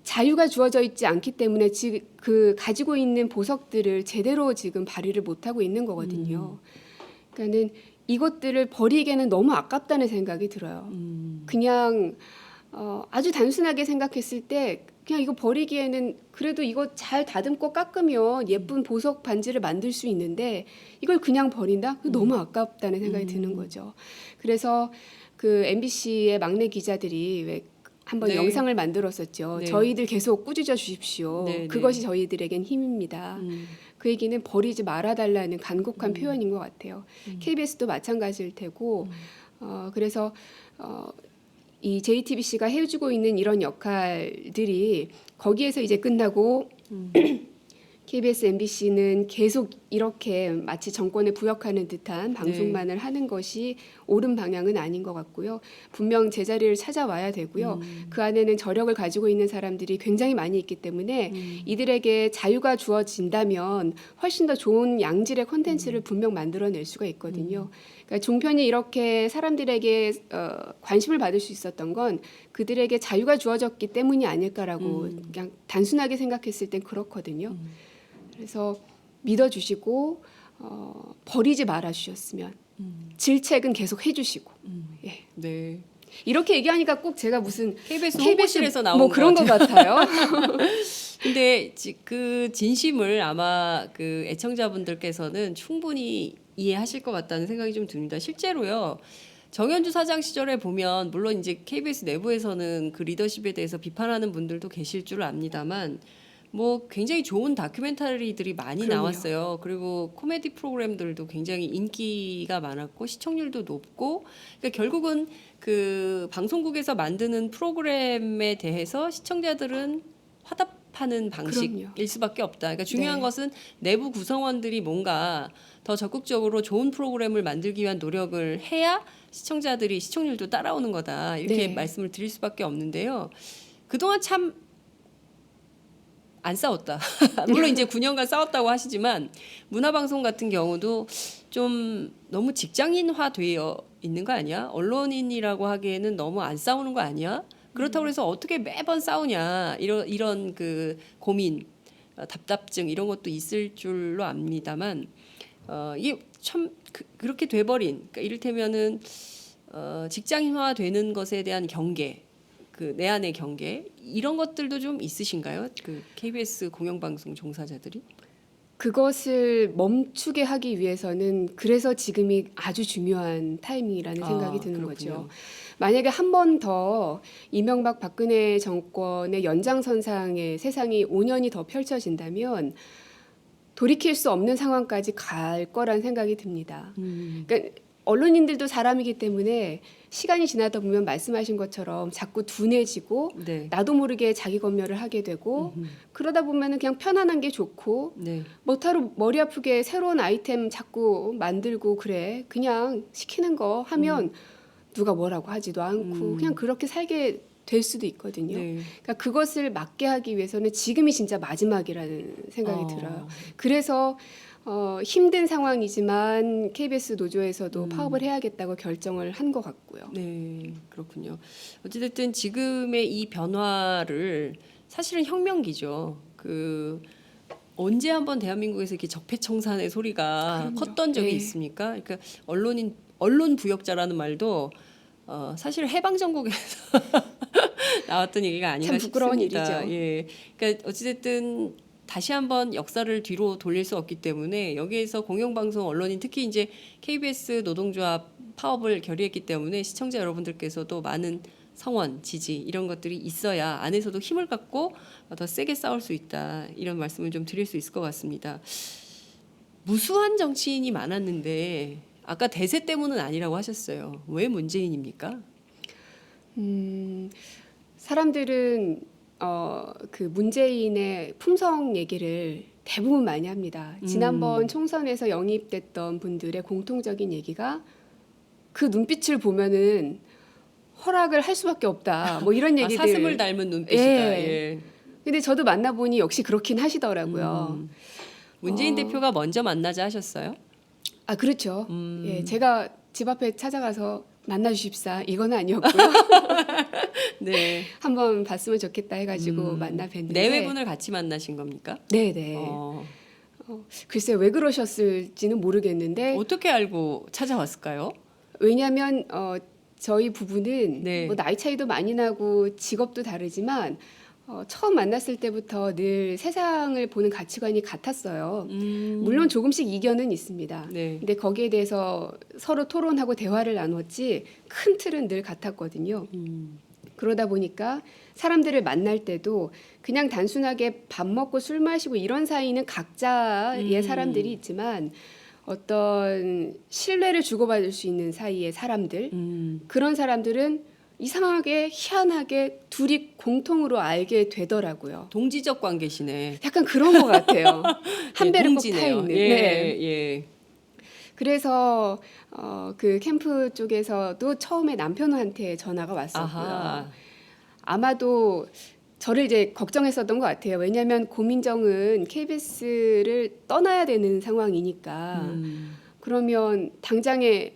자유가 주어져 있지 않기 때문에 지금 그 가지고 있는 보석들을 제대로 지금 발휘를 못 하고 있는 거거든요. 그러니까는 이것들을 버리기에는 너무 아깝다는 생각이 들어요. 그냥 아주 단순하게 생각했을 때 그냥 이거 버리기에는 그래도 이거 잘 다듬고 깎으면 예쁜 보석 반지를 만들 수 있는데 이걸 그냥 버린다? 너무 아깝다는 생각이 드는 거죠. 그래서 그 MBC의 막내 기자들이 왜 한번 네. 영상을 만들었었죠. 네. 저희들 계속 꾸짖어 주십시오. 네, 그것이 네. 저희들에겐 힘입니다. 그 얘기는 버리지 말아달라는 간곡한 표현인 것 같아요. KBS도 마찬가지일 테고 그래서 이 JTBC가 해주고 있는 이런 역할들이 거기에서 이제 끝나고 KBS, MBC는 계속 이렇게 마치 정권에 부역하는 듯한 방송만을 하는 것이 옳은 방향은 아닌 것 같고요. 분명 제자리를 찾아와야 되고요. 그 안에는 저력을 가지고 있는 사람들이 굉장히 많이 있기 때문에 이들에게 자유가 주어진다면 훨씬 더 좋은 양질의 콘텐츠를 분명 만들어낼 수가 있거든요. 그러니까 종편이 이렇게 사람들에게 관심을 받을 수 있었던 건 그들에게 자유가 주어졌기 때문이 아닐까라고 그냥 단순하게 생각했을 땐 그렇거든요. 그래서 믿어주시고 버리지 말아주셨으면 질책은 계속 해주시고 예. 네. 이렇게 얘기하니까 꼭 제가 무슨 KBS 홍보실에서 나온 뭐 그런 것 같아요. 근데 그 진심을 아마 그 애청자분들께서는 충분히 이해하실 것 같다는 생각이 좀 듭니다. 실제로요. 정현주 사장 시절에 보면 물론 이제 KBS 내부에서는 그 리더십에 대해서 비판하는 분들도 계실 줄 압니다만 뭐 굉장히 좋은 다큐멘터리들이 많이 그럼요. 나왔어요. 그리고 코미디 프로그램들도 굉장히 인기가 많았고 시청률도 높고 그러니까 결국은 그 방송국에서 만드는 프로그램에 대해서 시청자들은 화답하는 방식일 그럼요. 수밖에 없다. 그러니까 중요한 네. 것은 내부 구성원들이 뭔가 더 적극적으로 좋은 프로그램을 만들기 위한 노력을 해야 시청자들이 시청률도 따라오는 거다. 이렇게 네. 말씀을 드릴 수밖에 없는데요. 그동안 참 안 싸웠다. 물론 이제 9년간 싸웠다고 하시지만 문화방송 같은 경우도 좀 너무 직장인화 되어 있는 거 아니야? 언론인이라고 하기에는 너무 안 싸우는 거 아니야? 그렇다고 해서 어떻게 매번 싸우냐 이런 그 고민, 답답증 이런 것도 있을 줄로 압니다만 이게 참 그렇게 돼버린 그러니까 이를테면은 직장인화 되는 것에 대한 경계, 그 내 안의 경계 이런 것들도 좀 있으신가요? 그 KBS 공영방송 종사자들이? 그것을 멈추게 하기 위해서는 그래서 지금이 아주 중요한 타이밍이라는 생각이 드는 그렇군요. 거죠. 만약에 한 번 더 이명박 박근혜 정권의 연장선상에 세상이 5년이 더 펼쳐진다면 돌이킬 수 없는 상황까지 갈 거란 생각이 듭니다. 그러니까 언론인들도 사람이기 때문에 시간이 지나다 보면 말씀하신 것처럼 자꾸 둔해지고 네. 나도 모르게 자기 검열을 하게 되고 그러다 보면은 그냥 편안한 게 좋고 네. 뭐타로 머리 아프게 새로운 아이템 자꾸 만들고 그래 그냥 시키는 거 하면 누가 뭐라고 하지도 않고 그냥 그렇게 살게 될 수도 있거든요. 네. 그러니까 그것을 막게 하기 위해서는 지금이 진짜 마지막이라는 생각이 들어요. 그래서 힘든 상황이지만 KBS 노조에서도 파업을 해야겠다고 결정을 한 것 같고요. 네, 그렇군요. 어찌됐든 지금의 이 변화를 사실은 혁명기죠. 그 언제 한번 대한민국에서 이렇게 적폐청산의 소리가 그럼요. 컸던 적이 네. 있습니까? 그러니까 언론 부역자라는 말도 사실 해방 정국에서 나왔던 얘기가 아닌가 참 부끄러운 싶습니다. 일이죠. 예, 그러니까 어찌됐든 다시 한번 역사를 뒤로 돌릴 수 없기 때문에 여기에서 공영방송 언론인 특히 이제 KBS 노동조합 파업을 결의했기 때문에 시청자 여러분들께서도 많은 성원, 지지 이런 것들이 있어야 안에서도 힘을 갖고 더 세게 싸울 수 있다 이런 말씀을 좀 드릴 수 있을 것 같습니다. 무수한 정치인이 많았는데 아까 대세 때문은 아니라고 하셨어요. 왜 문재인입니까? 사람들은 그 문재인의 품성 얘기를 대부분 많이 합니다. 지난번 총선에서 영입됐던 분들의 공통적인 얘기가 그 눈빛을 보면은 허락을 할 수밖에 없다. 뭐 이런 얘기들. 사슴을 닮은 눈빛이다. 예. 예. 근데 저도 만나보니 역시 그렇긴 하시더라고요. 문재인 대표가 먼저 만나자 하셨어요? 아 그렇죠. 예, 제가 집 앞에 찾아가서 만나 주십사 이건 아니었고요. 네. 한번 봤으면 좋겠다 해가지고 만나 뵀는데. 내외분을 같이 만나신 겁니까? 네네. 글쎄 왜 그러셨을지는 모르겠는데 어떻게 알고 찾아왔을까요? 왜냐하면 저희 부부는 네. 뭐 나이 차이도 많이 나고 직업도 다르지만 처음 만났을 때부터 늘 세상을 보는 가치관이 같았어요. 물론 조금씩 이견은 있습니다. 네. 근데 거기에 대해서 서로 토론하고 대화를 나눴지 큰 틀은 늘 같았거든요. 그러다 보니까 사람들을 만날 때도 그냥 단순하게 밥 먹고 술 마시고 이런 사이는 각자의 사람들이 있지만 어떤 신뢰를 주고받을 수 있는 사이의 사람들 그런 사람들은 이상하게 희한하게 둘이 공통으로 알게 되더라고요. 동지적 관계시네. 약간 그런 것 같아요. 한 배를 꼭 타 동지네요. 있는. 예, 네. 예. 그래서 그 캠프 쪽에서도 처음에 남편한테 전화가 왔었고요. 아하. 아마도 저를 이제 걱정했었던 것 같아요. 왜냐하면 고민정은 KBS를 떠나야 되는 상황이니까 그러면 당장에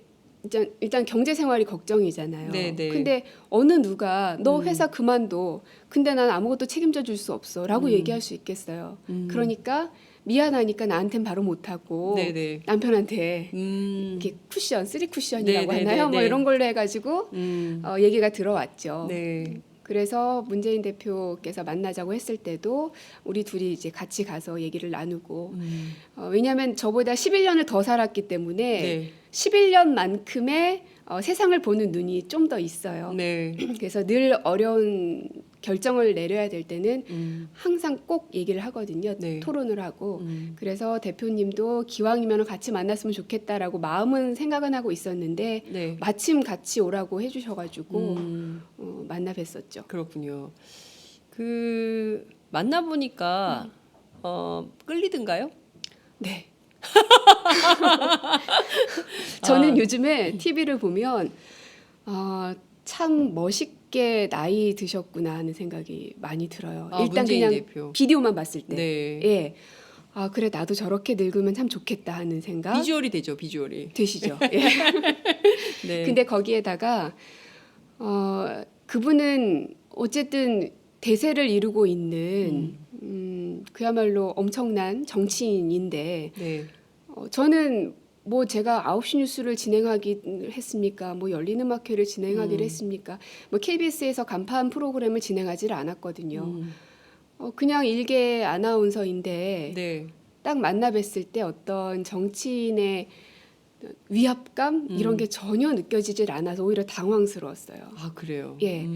일단 경제 생활이 걱정이잖아요. 네네. 근데 어느 누가 너 회사 그만둬. 근데 난 아무것도 책임져 줄 수 없어라고 얘기할 수 있겠어요. 그러니까 미안하니까 나한텐 바로 못하고 네네. 남편한테 이렇게 쿠션, 3쿠션이라고 네네네네. 하나요? 뭐 이런 걸로 해가지고 얘기가 들어왔죠. 네. 그래서 문재인 대표께서 만나자고 했을 때도 우리 둘이 이제 같이 가서 얘기를 나누고 왜냐하면 저보다 11년을 더 살았기 때문에 네. 11년만큼의 세상을 보는 눈이 좀 더 있어요. 네. 그래서 늘 어려운 결정을 내려야 될 때는 항상 꼭 얘기를 하거든요. 네. 토론을 하고. 그래서 대표님도 기왕이면 같이 만났으면 좋겠다라고 마음은 생각은 하고 있었는데 네. 마침 같이 오라고 해주셔가지고 만나 뵀었죠. 그렇군요. 그 만나 보니까 끌리든가요? 네. 저는 요즘에 TV를 보면 참 멋있게 나이 드셨구나 하는 생각이 많이 들어요. 일단 문재인 그냥 대표. 비디오만 봤을 때. 네. 예. 아 그래 나도 저렇게 늙으면 참 좋겠다 하는 생각 비주얼이 되죠, 비주얼이. 드시죠. 예. 네. 근데 거기에다가 그분은 어쨌든 대세를 이루고 있는 그야말로 엄청난 정치인인데 네. 저는 뭐 제가 9시 뉴스를 진행하기 했습니까? 뭐 열린 음악회를 진행하기를 했습니까? 뭐 KBS에서 간판 프로그램을 진행하지를 않았거든요. 그냥 일개 아나운서인데 네. 딱 만나 뵀을 때 어떤 정치인의 위압감 이런 게 전혀 느껴지질 않아서 오히려 당황스러웠어요. 아 그래요. 예.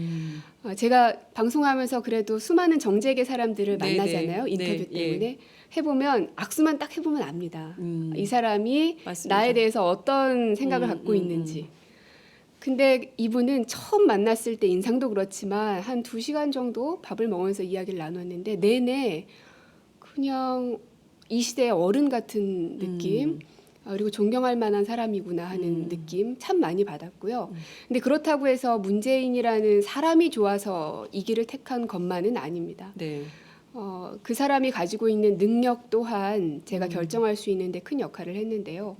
제가 방송하면서 그래도 수많은 정재계 사람들을 네네. 만나잖아요. 인터뷰 네, 때문에. 해보면 악수만 딱 해보면 압니다. 음. 이 사람이 맞습니다. 나에 대해서 어떤 생각을 갖고 있는지. 근데 이분은 처음 만났을 때 인상도 그렇지만 한 2시간 정도 밥을 먹으면서 이야기를 나눴는데 내내 그냥 이 시대의 어른 같은 느낌, 그리고 존경할 만한 사람이구나 하는 느낌 참 많이 받았고요. 근데 그렇다고 해서 문재인이라는 사람이 좋아서 이 길을 택한 것만은 아닙니다. 네. 그 사람이 가지고 있는 능력 또한 제가 결정할 수 있는데 큰 역할을 했는데요.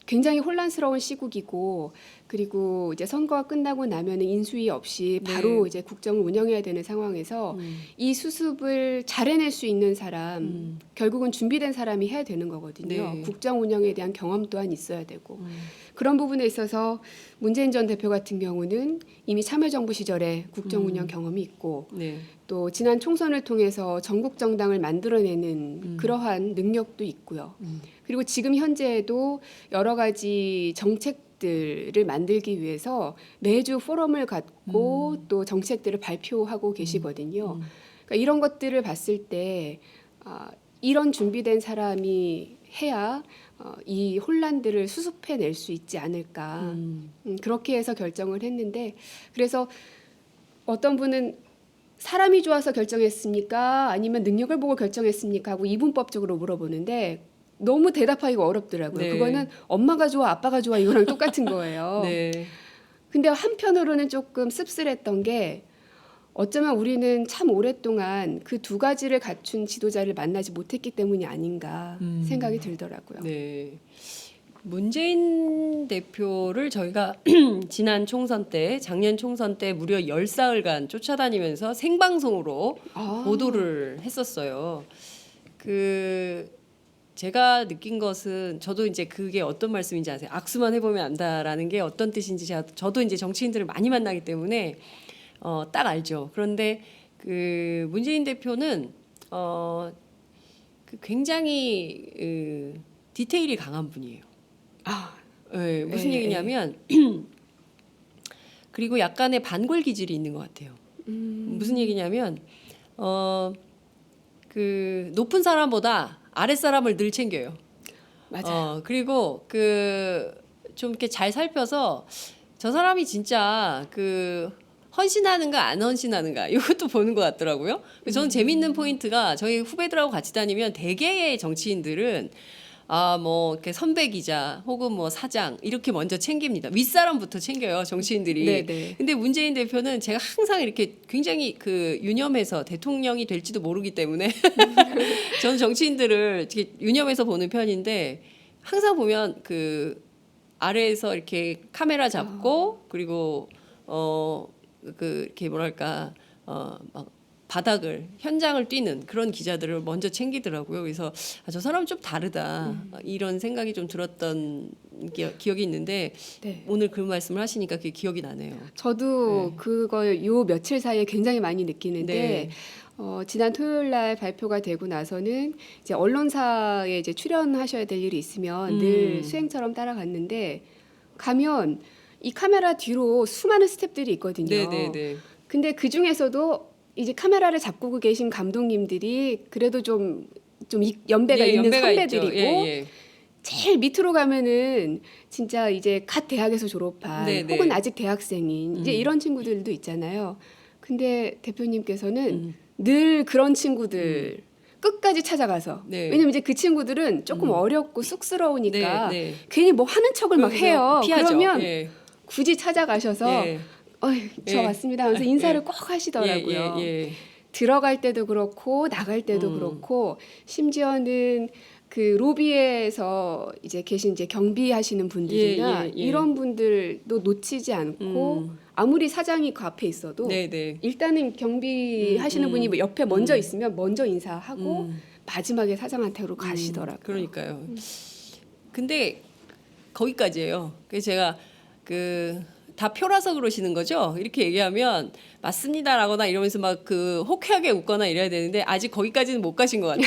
굉장히 혼란스러운 시국이고 그리고 이제 선거가 끝나고 나면은 인수위 없이 바로 이제 국정을 운영해야 되는 상황에서 이 수습을 잘 해낼 수 있는 사람 결국은 준비된 사람이 해야 되는 거거든요. 네. 국정 운영에 대한 경험 또한 있어야 되고 그런 부분에 있어서 문재인 전 대표 같은 경우는 이미 참여정부 시절에 국정 운영 경험이 있고 네. 또 지난 총선을 통해서 전국 정당을 만들어내는 그러한 능력도 있고요. 그리고 지금 현재에도 여러 가지 정책들을 만들기 위해서 매주 포럼을 갖고 또 정책들을 발표하고 계시거든요. 그러니까 이런 것들을 봤을 때 이런 준비된 사람이 해야 이 혼란들을 수습해낼 수 있지 않을까. 그렇게 해서 결정을 했는데 그래서 어떤 분은 사람이 좋아서 결정했습니까? 아니면 능력을 보고 결정했습니까? 하고 이분법적으로 물어보는데 너무 대답하기가 어렵더라고요. 네. 그거는 엄마가 좋아, 아빠가 좋아 이거랑 똑같은 거예요. 네. 근데 한편으로는 조금 씁쓸했던 게 어쩌면 우리는 참 오랫동안 그 두 가지를 갖춘 지도자를 만나지 못했기 때문이 아닌가 생각이 들더라고요. 네. 문재인 대표를 저희가 지난 총선 때, 작년 총선 때 무려 10사흘간 쫓아다니면서 생방송으로 보도를 했었어요. 제가 느낀 것은 저도 이제 그게 어떤 말씀인지 아세요? 악수만 해보면 안다라는 게 어떤 뜻인지 저도 이제 정치인들을 많이 만나기 때문에 딱 알죠. 그런데 그 문재인 대표는 굉장히 디테일이 강한 분이에요. 네, 무슨 얘기냐면 그리고 약간의 반골 기질이 있는 것 같아요. 무슨 얘기냐면 그 높은 사람보다 아랫 사람을 늘 챙겨요. 맞아요. 그리고 좀 이렇게 잘 살펴서 저 사람이 진짜 헌신하는가 안 헌신하는가 이것도 보는 것 같더라고요. 저는 재밌는 포인트가 저희 후배들하고 같이 다니면 대개의 정치인들은 뭐 이렇게 선배 기자 혹은 뭐 사장 이렇게 먼저 챙깁니다. 윗사람부터 챙겨요 정치인들이. 네네. 근데 문재인 대표는 제가 항상 이렇게 굉장히 유념해서 대통령이 될지도 모르기 때문에 저는 정치인들을 이렇게 유념해서 보는 편인데 항상 보면 아래에서 이렇게 카메라 잡고 그리고 이렇게 뭐랄까 막 바닥을 현장을 뛰는 그런 기자들을 먼저 챙기더라고요. 그래서 저 사람은 좀 다르다 이런 생각이 좀 들었던 기억이 있는데 네. 오늘 그 말씀을 하시니까 그게 기억이 나네요. 저도 네. 그걸 요 며칠 사이에 굉장히 많이 느끼는데 네. 지난 토요일 날 발표가 되고 나서는 이제 언론사에 이제 출연하셔야 될 일이 있으면 늘 수행처럼 따라갔는데 가면 이 카메라 뒤로 수많은 스태프들이 있거든요. 네네네. 근데 그 중에서도 이제 카메라를 잡고 계신 감독님들이 그래도 좀 연배가 있는 연배가 선배들이고 있죠. 예. 제일 밑으로 가면은 진짜 이제 갓 대학에서 졸업한 네네. 혹은 아직 대학생인 이제 이런 친구들도 있잖아요. 근데 대표님께서는 늘 그런 친구들 끝까지 찾아가서 네. 왜냐면 이제 그 친구들은 조금 어렵고 쑥스러우니까 네. 괜히 뭐 하는 척을 막 해요. 피하죠. 그러면 예. 굳이 찾아가셔서 예. 저 예. 왔습니다 하면서 인사를 예. 꼭 하시더라고요. 예. 들어갈 때도 그렇고 나갈 때도 그렇고 심지어는 그 로비에서 이제 계신 이제 경비하시는 분들이나 예. 이런 분들도 놓치지 않고 아무리 사장이 그 앞에 있어도 네네. 일단은 경비하시는 분이 뭐 옆에 먼저 있으면 먼저 인사하고 마지막에 사장한테로 가시더라고요. 그러니까요. 근데 거기까지예요. 그래서 제가 다 표라서 그러시는 거죠? 이렇게 얘기하면 맞습니다라거나 이러면서 막 호쾌하게 웃거나 이래야 되는데 아직 거기까지는 못 가신 것 같아요.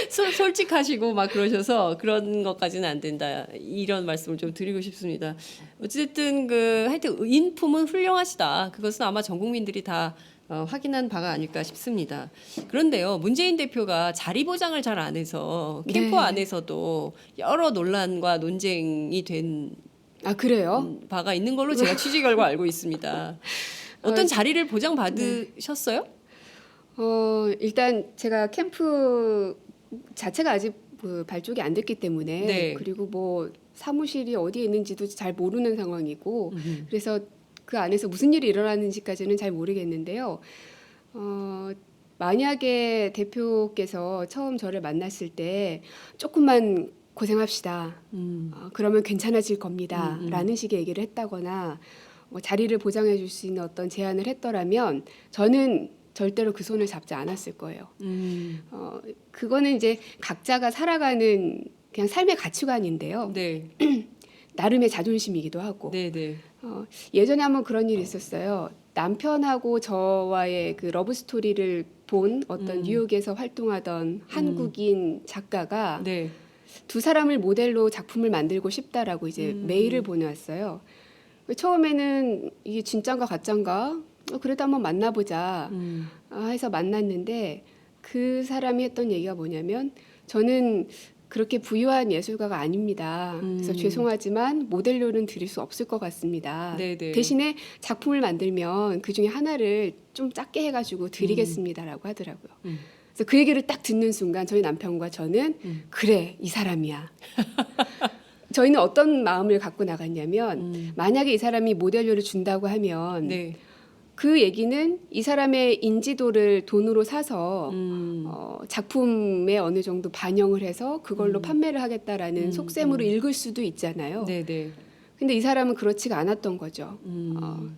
솔직하시고 막 그러셔서 그런 것까지는 안 된다. 이런 말씀을 좀 드리고 싶습니다. 어쨌든 하여튼 인품은 훌륭하시다. 그것은 아마 전 국민들이 다 확인한 바가 아닐까 싶습니다. 그런데요, 문재인 대표가 자리 보장을 잘 안 해서 캠프 네. 안에서도 여러 논란과 논쟁이 된 아 그래요? 바가 있는 걸로 제가 취재 결과 알고 있습니다. 어떤 자리를 보장 받으셨어요? 일단 제가 캠프 자체가 아직 발족이 안 됐기 때문에 네. 그리고 뭐 사무실이 어디에 있는지도 잘 모르는 상황이고 그래서 그 안에서 무슨 일이 일어나는지까지는 잘 모르겠는데요. 만약에 대표께서 처음 저를 만났을 때 조금만 고생합시다. 그러면 괜찮아질 겁니다. 라는 식의 얘기를 했다거나 뭐 자리를 보장해 줄 수 있는 어떤 제안을 했더라면 저는 절대로 그 손을 잡지 않았을 거예요. 그거는 이제 각자가 살아가는 그냥 삶의 가치관인데요. 네. 나름의 자존심이기도 하고. 네, 네. 예전에 한번 그런 일이 있었어요. 남편하고 저와의 그 러브 스토리를 본 어떤 뉴욕에서 활동하던 한국인 작가가 네. 두 사람을 모델로 작품을 만들고 싶다라고 이제 메일을 보내왔어요. 처음에는 이게 진짠가 가짠가 그래도 한번 만나보자 해서 만났는데 그 사람이 했던 얘기가 뭐냐면 저는 그렇게 부유한 예술가가 아닙니다. 그래서 죄송하지만 모델료는 드릴 수 없을 것 같습니다. 네네. 대신에 작품을 만들면 그 중에 하나를 좀 작게 해가지고 드리겠습니다라고 하더라고요. 그래서 그 얘기를 딱 듣는 순간 저희 남편과 저는 그래 이 사람이야. 저희는 어떤 마음을 갖고 나갔냐면 만약에 이 사람이 모델료를 준다고 하면 네. 그 얘기는 이 사람의 인지도를 돈으로 사서 작품에 어느 정도 반영을 해서 그걸로 판매를 하겠다라는 속셈으로 읽을 수도 있잖아요. 네, 네. 근데 이 사람은 그렇지가 않았던 거죠.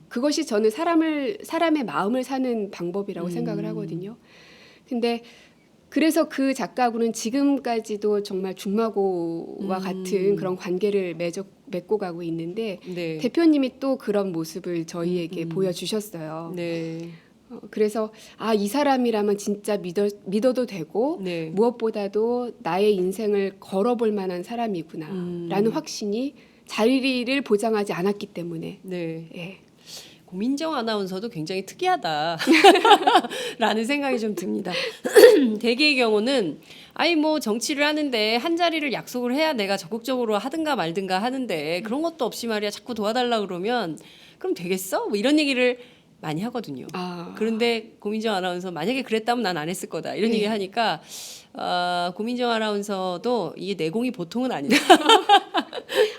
그것이 저는 사람의 마음을 사는 방법이라고 생각을 하거든요. 근데 그래서 그 작가하고는 지금까지도 정말 중마고와 같은 그런 관계를 맺고 가고 있는데 네. 대표님이 또 그런 모습을 저희에게 보여주셨어요. 네. 그래서 이 사람이라면 진짜 믿어도 되고 네. 무엇보다도 나의 인생을 걸어볼 만한 사람이구나라는 확신이 자리를 보장하지 않았기 때문에 네. 예. 고민정 아나운서도 굉장히 특이하다라는 생각이 좀 듭니다. 대개의 경우는 뭐 정치를 하는데 한 자리를 약속을 해야 내가 적극적으로 하든가 말든가 하는데 그런 것도 없이 말이야 자꾸 도와달라 그러면 그럼 되겠어? 뭐 이런 얘기를 많이 하거든요. 그런데 고민정 아나운서 만약에 그랬다면 난 안 했을 거다 이런 얘기 하니까 고민정 아나운서도 이게 내공이 보통은 아니다.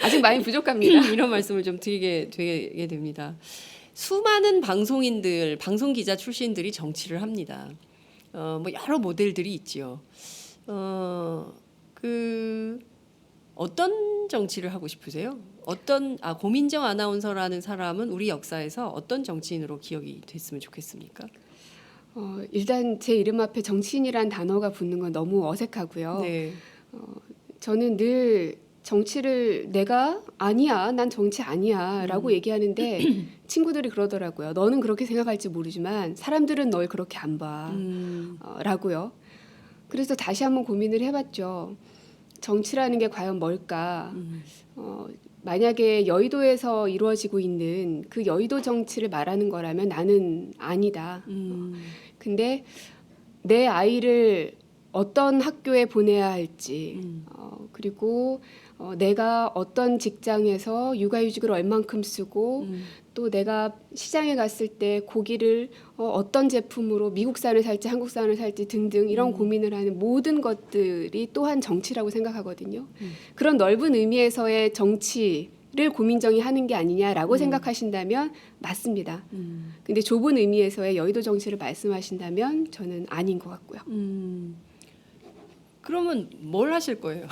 아직 많이 부족합니다. 이런 말씀을 좀 드리게 되게 됩니다. 수많은 방송인들, 방송 기자 출신들이 정치를 합니다. 뭐 여러 모델들이 있지요. 어떤 정치를 하고 싶으세요? 고민정 아나운서라는 사람은 우리 역사에서 어떤 정치인으로 기억이 됐으면 좋겠습니까? 일단 제 이름 앞에 정치인이란 단어가 붙는 건 너무 어색하고요. 네. 저는 늘 정치를 내가 아니야, 난 정치 아니야라고 얘기하는데 친구들이 그러더라고요. 너는 그렇게 생각할지 모르지만 사람들은 널 그렇게 안 봐라고요. 그래서 다시 한번 고민을 해봤죠. 정치라는 게 과연 뭘까? 만약에 여의도에서 이루어지고 있는 그 여의도 정치를 말하는 거라면 나는 아니다. 근데 내 아이를 어떤 학교에 보내야 할지 그리고 내가 어떤 직장에서 육아휴직을 얼만큼 쓰고 또 내가 시장에 갔을 때 고기를 어떤 제품으로 미국산을 살지 한국산을 살지 등등 이런 고민을 하는 모든 것들이 또한 정치라고 생각하거든요. 그런 넓은 의미에서의 정치를 고민정이 하는 게 아니냐라고 생각하신다면 맞습니다. 근데 좁은 의미에서의 여의도 정치를 말씀하신다면 저는 아닌 것 같고요. 그러면 뭘 하실 거예요?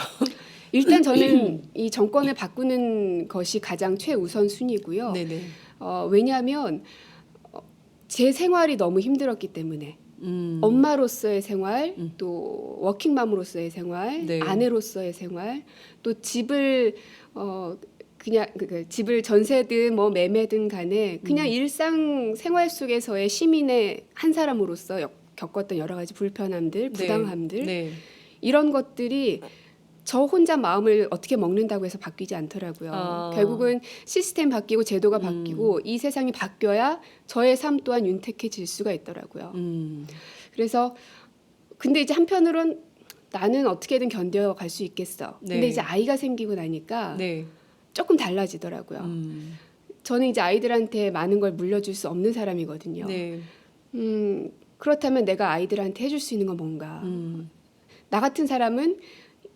일단 저는 이 정권을 바꾸는 것이 가장 최우선 순위고요. 네네. 왜냐하면 제 생활이 너무 힘들었기 때문에 엄마로서의 생활, 음. 또 워킹맘으로서의 생활, 네. 아내로서의 생활, 또 집을 그냥 집을 전세든 뭐 매매든 간에 그냥 일상 생활 속에서의 시민의 한 사람으로서 겪었던 여러 가지 불편함들, 부당함들 네. 이런 것들이 저 혼자 마음을 어떻게 먹는다고 해서 바뀌지 않더라고요. 아. 결국은 시스템 바뀌고 제도가 바뀌고 이 세상이 바뀌어야 저의 삶 또한 윤택해질 수가 있더라고요. 그래서 근데 이제 한편으론 나는 어떻게든 견뎌갈 수 있겠어. 근데 네. 이제 아이가 생기고 나니까 네. 조금 달라지더라고요. 저는 이제 아이들한테 많은 걸 물려줄 수 없는 사람이거든요. 네. 그렇다면 내가 아이들한테 해줄 수 있는 건 뭔가? 나 같은 사람은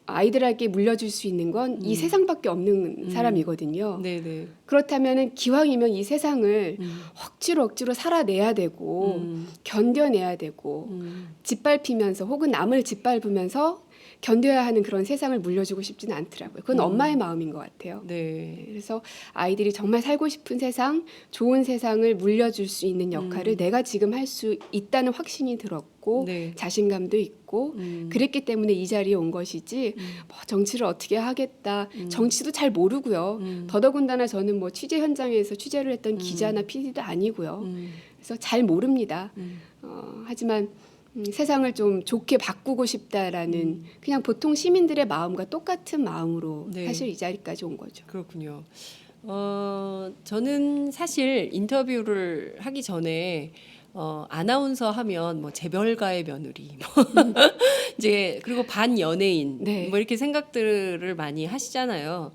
아이들에게 물려줄 수 있는 건 이 세상밖에 없는 사람이거든요. 네. 네. 그렇다면 기왕이면 이 세상을 억지로 살아내야 되고 견뎌내야 되고 짓밟히면서 혹은 남을 짓밟으면서 견뎌야 하는 그런 세상을 물려주고 싶지는 않더라고요. 그건 엄마의 마음인 것 같아요. 네. 그래서 아이들이 정말 살고 싶은 세상, 좋은 세상을 물려줄 수 있는 역할을 내가 지금 할 수 있다는 확신이 들었고 네. 자신감도 있고 그랬기 때문에 이 자리에 온 것이지 뭐 정치를 어떻게 하겠다. 정치도 잘 모르고요. 더더군다나 저는 뭐 취재 현장에서 취재를 했던 기자나 PD도 아니고요. 그래서 잘 모릅니다. 하지만 세상을 좀 좋게 바꾸고 싶다라는 그냥 보통 시민들의 마음과 똑같은 마음으로 네. 사실 이 자리까지 온 거죠. 그렇군요. 저는 사실 인터뷰를 하기 전에 아나운서 하면 뭐 재벌가의 며느리, 뭐 이제 그리고 반 연예인, 네. 뭐 이렇게 생각들을 많이 하시잖아요.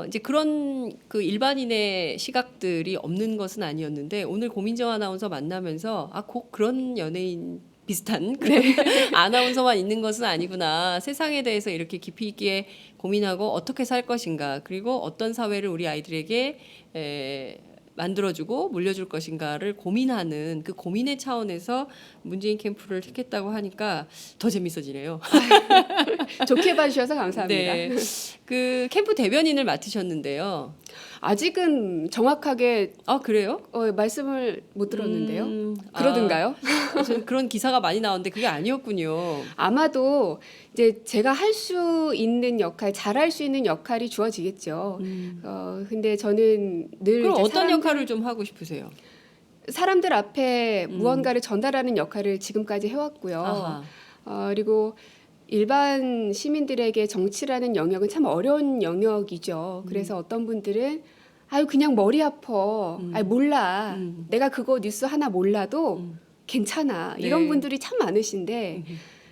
이제 그런 그 일반인의 시각들이 없는 것은 아니었는데 오늘 고민정 아나운서 만나면서 꼭 그런 연예인 비슷한 그런 아나운서만 있는 것은 아니구나. 세상에 대해서 이렇게 깊이 있게 고민하고 어떻게 살 것인가, 그리고 어떤 사회를 우리 아이들에게 만들어주고 물려줄 것인가를 고민하는 그 고민의 차원에서 문재인 캠프를 택했다고 하니까 더 재밌어지네요. 좋게 봐주셔서 감사합니다. 네, 그 캠프 대변인을 맡으셨는데요. 아직은 정확하게 그래요? 말씀을 못 들었는데요. 그러든가요? 저는 그런 기사가 많이 나오는데 그게 아니었군요. 아마도 이제 제가 할 수 있는 역할, 잘할 수 있는 역할이 주어지겠죠. 근데 저는 늘 그럼 이제 어떤 역할을 좀 하고 싶으세요? 사람들 앞에 무언가를 전달하는 역할을 지금까지 해왔고요. 아하. 그리고 일반 시민들에게 정치라는 영역은 참 어려운 영역이죠. 그래서 어떤 분들은 아유 그냥 머리 아파, 아유 몰라, 내가 그거 뉴스 하나 몰라도 괜찮아 이런 네. 분들이 참 많으신데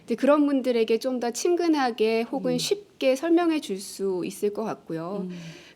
이제 그런 분들에게 좀 더 친근하게 혹은 쉽게 설명해 줄 수 있을 것 같고요.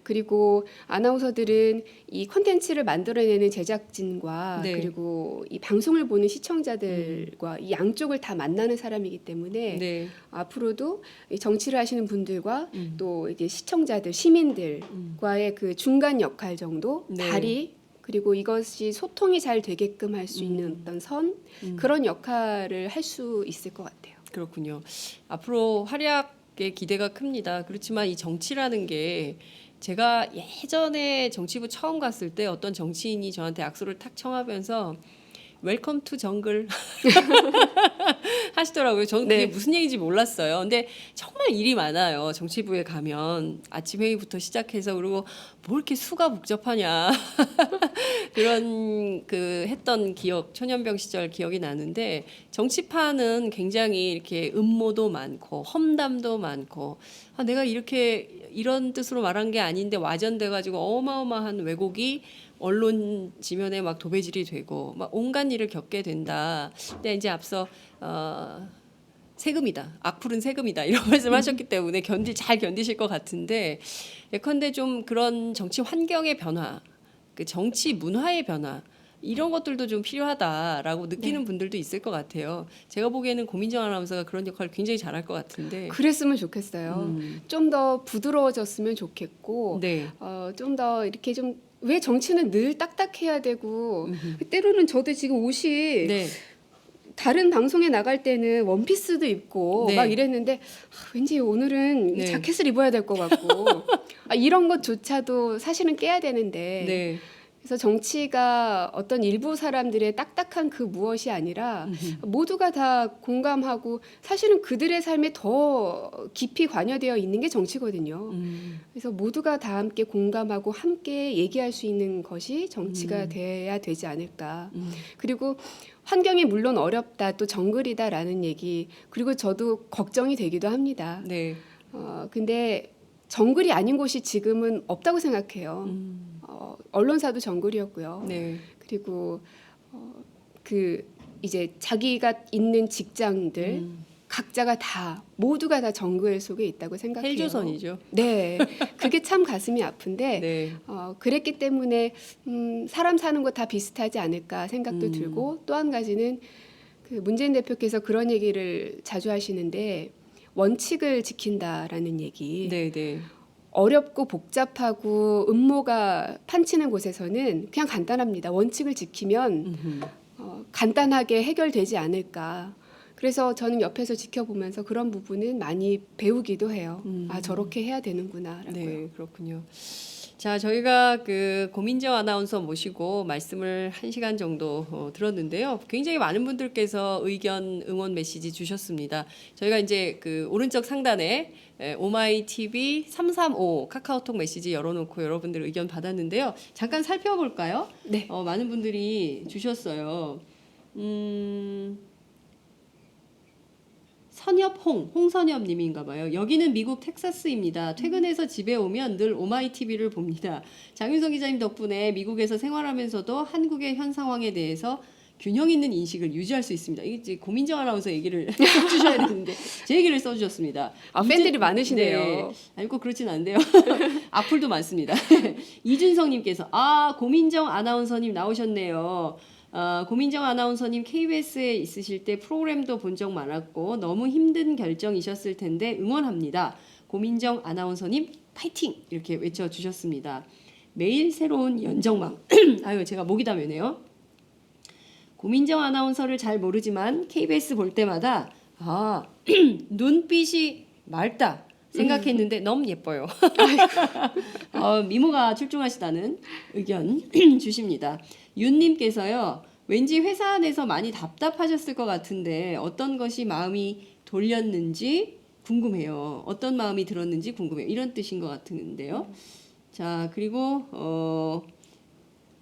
그리고 아나운서들은 이 콘텐츠를 만들어내는 제작진과 네. 그리고 이 방송을 보는 시청자들과 이 양쪽을 다 만나는 사람이기 때문에 네. 앞으로도 이 정치를 하시는 분들과 또 이제 시청자들, 시민들과의 그 중간 역할 정도, 네. 다리 그리고 이것이 소통이 잘 되게끔 할 수 있는 어떤 선 그런 역할을 할 수 있을 것 같아요. 그렇군요. 앞으로 활약의 기대가 큽니다. 그렇지만 이 정치라는 게 제가 예전에 정치부 처음 갔을 때 어떤 정치인이 저한테 악수를 탁 청하면서 웰컴 투 정글 하시더라고요. 저는 그게 네. 무슨 얘기인지 몰랐어요. 근데 정말 일이 많아요. 정치부에 가면 아침 회의부터 시작해서 그리고 뭐 이렇게 수가 복잡하냐 그런 그 했던 기억, 초년병 시절 기억이 나는데 정치판은 굉장히 이렇게 음모도 많고 험담도 많고 내가 이렇게 이런 뜻으로 말한 게 아닌데 와전돼 가지고 어마어마한 왜곡이 언론 지면에 막 도배질이 되고 막 온갖 일을 겪게 된다. 근데 이제 앞서 세금이다. 악플은 세금이다. 이런 말씀하셨기 때문에 잘 견디실 것 같은데 예컨대 좀 그런 정치 환경의 변화, 그 정치 문화의 변화 이런 것들도 좀 필요하다라고 느끼는 분들도 있을 것 같아요. 제가 보기에는 고민정 아나운서가 그런 역할을 굉장히 잘할 것 같은데. 그랬으면 좋겠어요. 좀 더 부드러워졌으면 좋겠고 네. 좀 더 이렇게 좀 왜 정치는 늘 딱딱해야 되고 때로는 저도 지금 옷이 네. 다른 방송에 나갈 때는 원피스도 입고 네. 막 이랬는데 왠지 오늘은 네. 자켓을 입어야 될 것 같고 이런 것조차도 사실은 깨야 되는데 네. 그래서 정치가 어떤 일부 사람들의 딱딱한 그 무엇이 아니라 모두가 다 공감하고 사실은 그들의 삶에 더 깊이 관여되어 있는 게 정치거든요. 그래서 모두가 다 함께 공감하고 함께 얘기할 수 있는 것이 정치가 돼야 되지 않을까. 그리고 환경이 물론 어렵다, 또 정글이다라는 얘기, 그리고 저도 걱정이 되기도 합니다. 네. 근데 정글이 아닌 곳이 지금은 없다고 생각해요. 언론사도 정글이었고요. 네. 그리고 그 이제 자기가 있는 직장들 각자가 다 모두가 다 정글 속에 있다고 생각해요. 헬조선이죠. 네, 그게 참 가슴이 아픈데 네. 그랬기 때문에 사람 사는 거 다 비슷하지 않을까 생각도 들고 또 한 가지는 그 문재인 대표께서 그런 얘기를 자주 하시는데 원칙을 지킨다라는 얘기. 네, 네. 어렵고 복잡하고 음모가 판치는 곳에서는 그냥 간단합니다. 원칙을 지키면 간단하게 해결되지 않을까. 그래서 저는 옆에서 지켜보면서 그런 부분은 많이 배우기도 해요. 아, 저렇게 해야 되는구나라고요. 네, 그렇군요. 자, 저희가 그 고민정 아나운서 모시고 말씀을 1시간 정도 들었는데요. 굉장히 많은 분들께서 의견, 응원 메시지 주셨습니다. 저희가 이제 그 오른쪽 상단에 오마이 TV 335 카카오톡 메시지 열어놓고 여러분들 의견 받았는데요. 잠깐 살펴볼까요? 네. 많은 분들이 주셨어요. 홍선엽님인가 봐요. 여기는 미국 텍사스입니다. 퇴근해서 집에 오면 늘 오마이 TV를 봅니다. 장윤성 기자님 덕분에 미국에서 생활하면서도 한국의 현 상황에 대해서 균형 있는 인식을 유지할 수 있습니다. 이게 이제 고민정 아나운서 얘기를 써주셔야 되는데 제 얘기를 써주셨습니다. 아, 팬들이 많으시네요. 네. 아니 꼭 그렇진 않은데요. 악플도 많습니다. 이준성님께서 고민정 아나운서님 나오셨네요. 고민정 아나운서님 KBS에 있으실 때 프로그램도 본 적 많았고 너무 힘든 결정이셨을 텐데 응원합니다. 고민정 아나운서님 파이팅! 이렇게 외쳐주셨습니다. 매일 새로운 연정망. 아유 제가 목이 다 메네요. 고민정 아나운서를 잘 모르지만 KBS 볼 때마다 눈빛이 맑다 생각했는데 너무 예뻐요. 미모가 출중하시다는 의견 주십니다. 윤님께서요. 왠지 회사 안에서 많이 답답하셨을 것 같은데 어떤 것이 마음이 돌렸는지 궁금해요. 어떤 마음이 들었는지 궁금해요. 이런 뜻인 것 같은데요. 자 그리고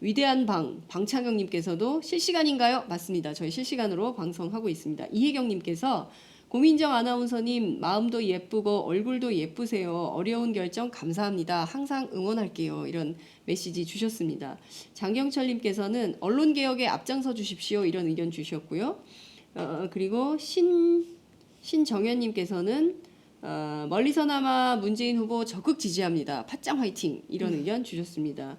위대한 방창영님께서도 실시간인가요? 맞습니다. 저희 실시간으로 방송하고 있습니다. 이혜경님께서 고민정 아나운서님 마음도 예쁘고 얼굴도 예쁘세요. 어려운 결정 감사합니다. 항상 응원할게요. 이런 메시지 주셨습니다. 장경철님께서는 언론개혁에 앞장서 주십시오. 이런 의견 주셨고요. 그리고 신정현님께서는 멀리서나마 문재인 후보 적극 지지합니다. 팟짱 화이팅. 이런 의견 주셨습니다.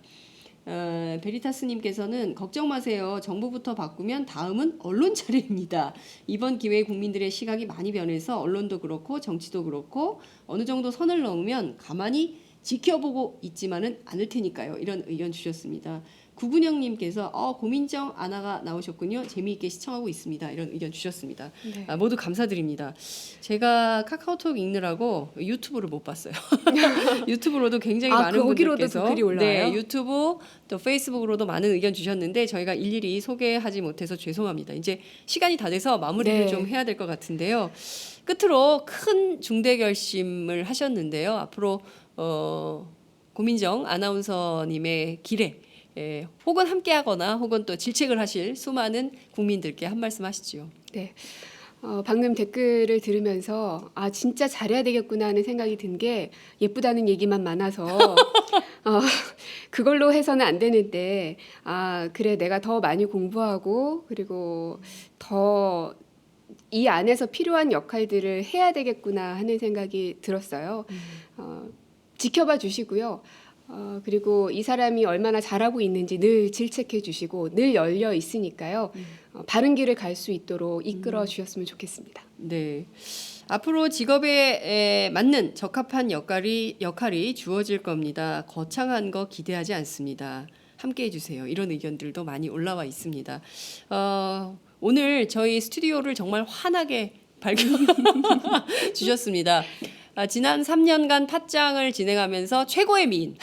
베리타스님께서는 걱정 마세요. 정부부터 바꾸면 다음은 언론 차례입니다. 이번 기회에 국민들의 시각이 많이 변해서 언론도 그렇고 정치도 그렇고 어느 정도 선을 넘으면 가만히 지켜보고 있지만은 않을 테니까요. 이런 의견 주셨습니다. 구분영님께서 고민정 아나가 나오셨군요. 재미있게 시청하고 있습니다. 이런 의견 주셨습니다. 네. 모두 감사드립니다. 제가 카카오톡 읽느라고 유튜브를 못 봤어요. 유튜브로도 굉장히 많은 거기로도 분들께서 그 글이 올라와요? 네, 유튜브 또 페이스북으로도 많은 의견 주셨는데 저희가 일일이 소개하지 못해서 죄송합니다. 이제 시간이 다 돼서 마무리를 네. 좀 해야 될 것 같은데요. 끝으로 큰 중대 결심을 하셨는데요. 앞으로 고민정 아나운서님의 길에 혹은 함께하거나 혹은 또 질책을 하실 수많은 국민들께 한 말씀 하시죠. 네. 방금 댓글을 들으면서 진짜 잘해야 되겠구나 하는 생각이 든 게 예쁘다는 얘기만 많아서 그걸로 해서는 안 되는데 그래 내가 더 많이 공부하고 그리고 더 이 안에서 필요한 역할들을 해야 되겠구나 하는 생각이 들었어요. 지켜봐 주시고요. 그리고 이 사람이 얼마나 잘하고 있는지 늘 질책해 주시고 늘 열려 있으니까요. 바른 길을 갈 수 있도록 이끌어 주셨으면 좋겠습니다. 네. 앞으로 직업에 맞는 적합한 역할이 주어질 겁니다. 거창한 거 기대하지 않습니다. 함께 해주세요. 이런 의견들도 많이 올라와 있습니다. 오늘 저희 스튜디오를 정말 환하게 밝혀 주셨습니다. 지난 3년간 팟짱을 진행하면서 최고의 미인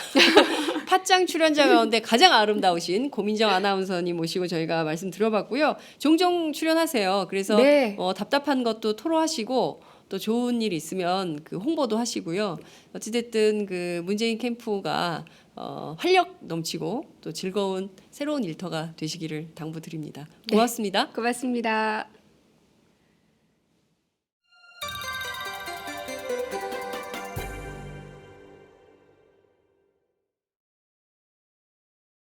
팟짱 출연자 가운데 가장 아름다우신 고민정 아나운서님 모시고 저희가 말씀 들어봤고요. 종종 출연하세요. 그래서 네. 답답한 것도 토로하시고 또 좋은 일 있으면 그 홍보도 하시고요. 어찌됐든 그 문재인 캠프가 활력 넘치고 또 즐거운 새로운 일터가 되시기를 당부드립니다. 고맙습니다. 고맙습니다.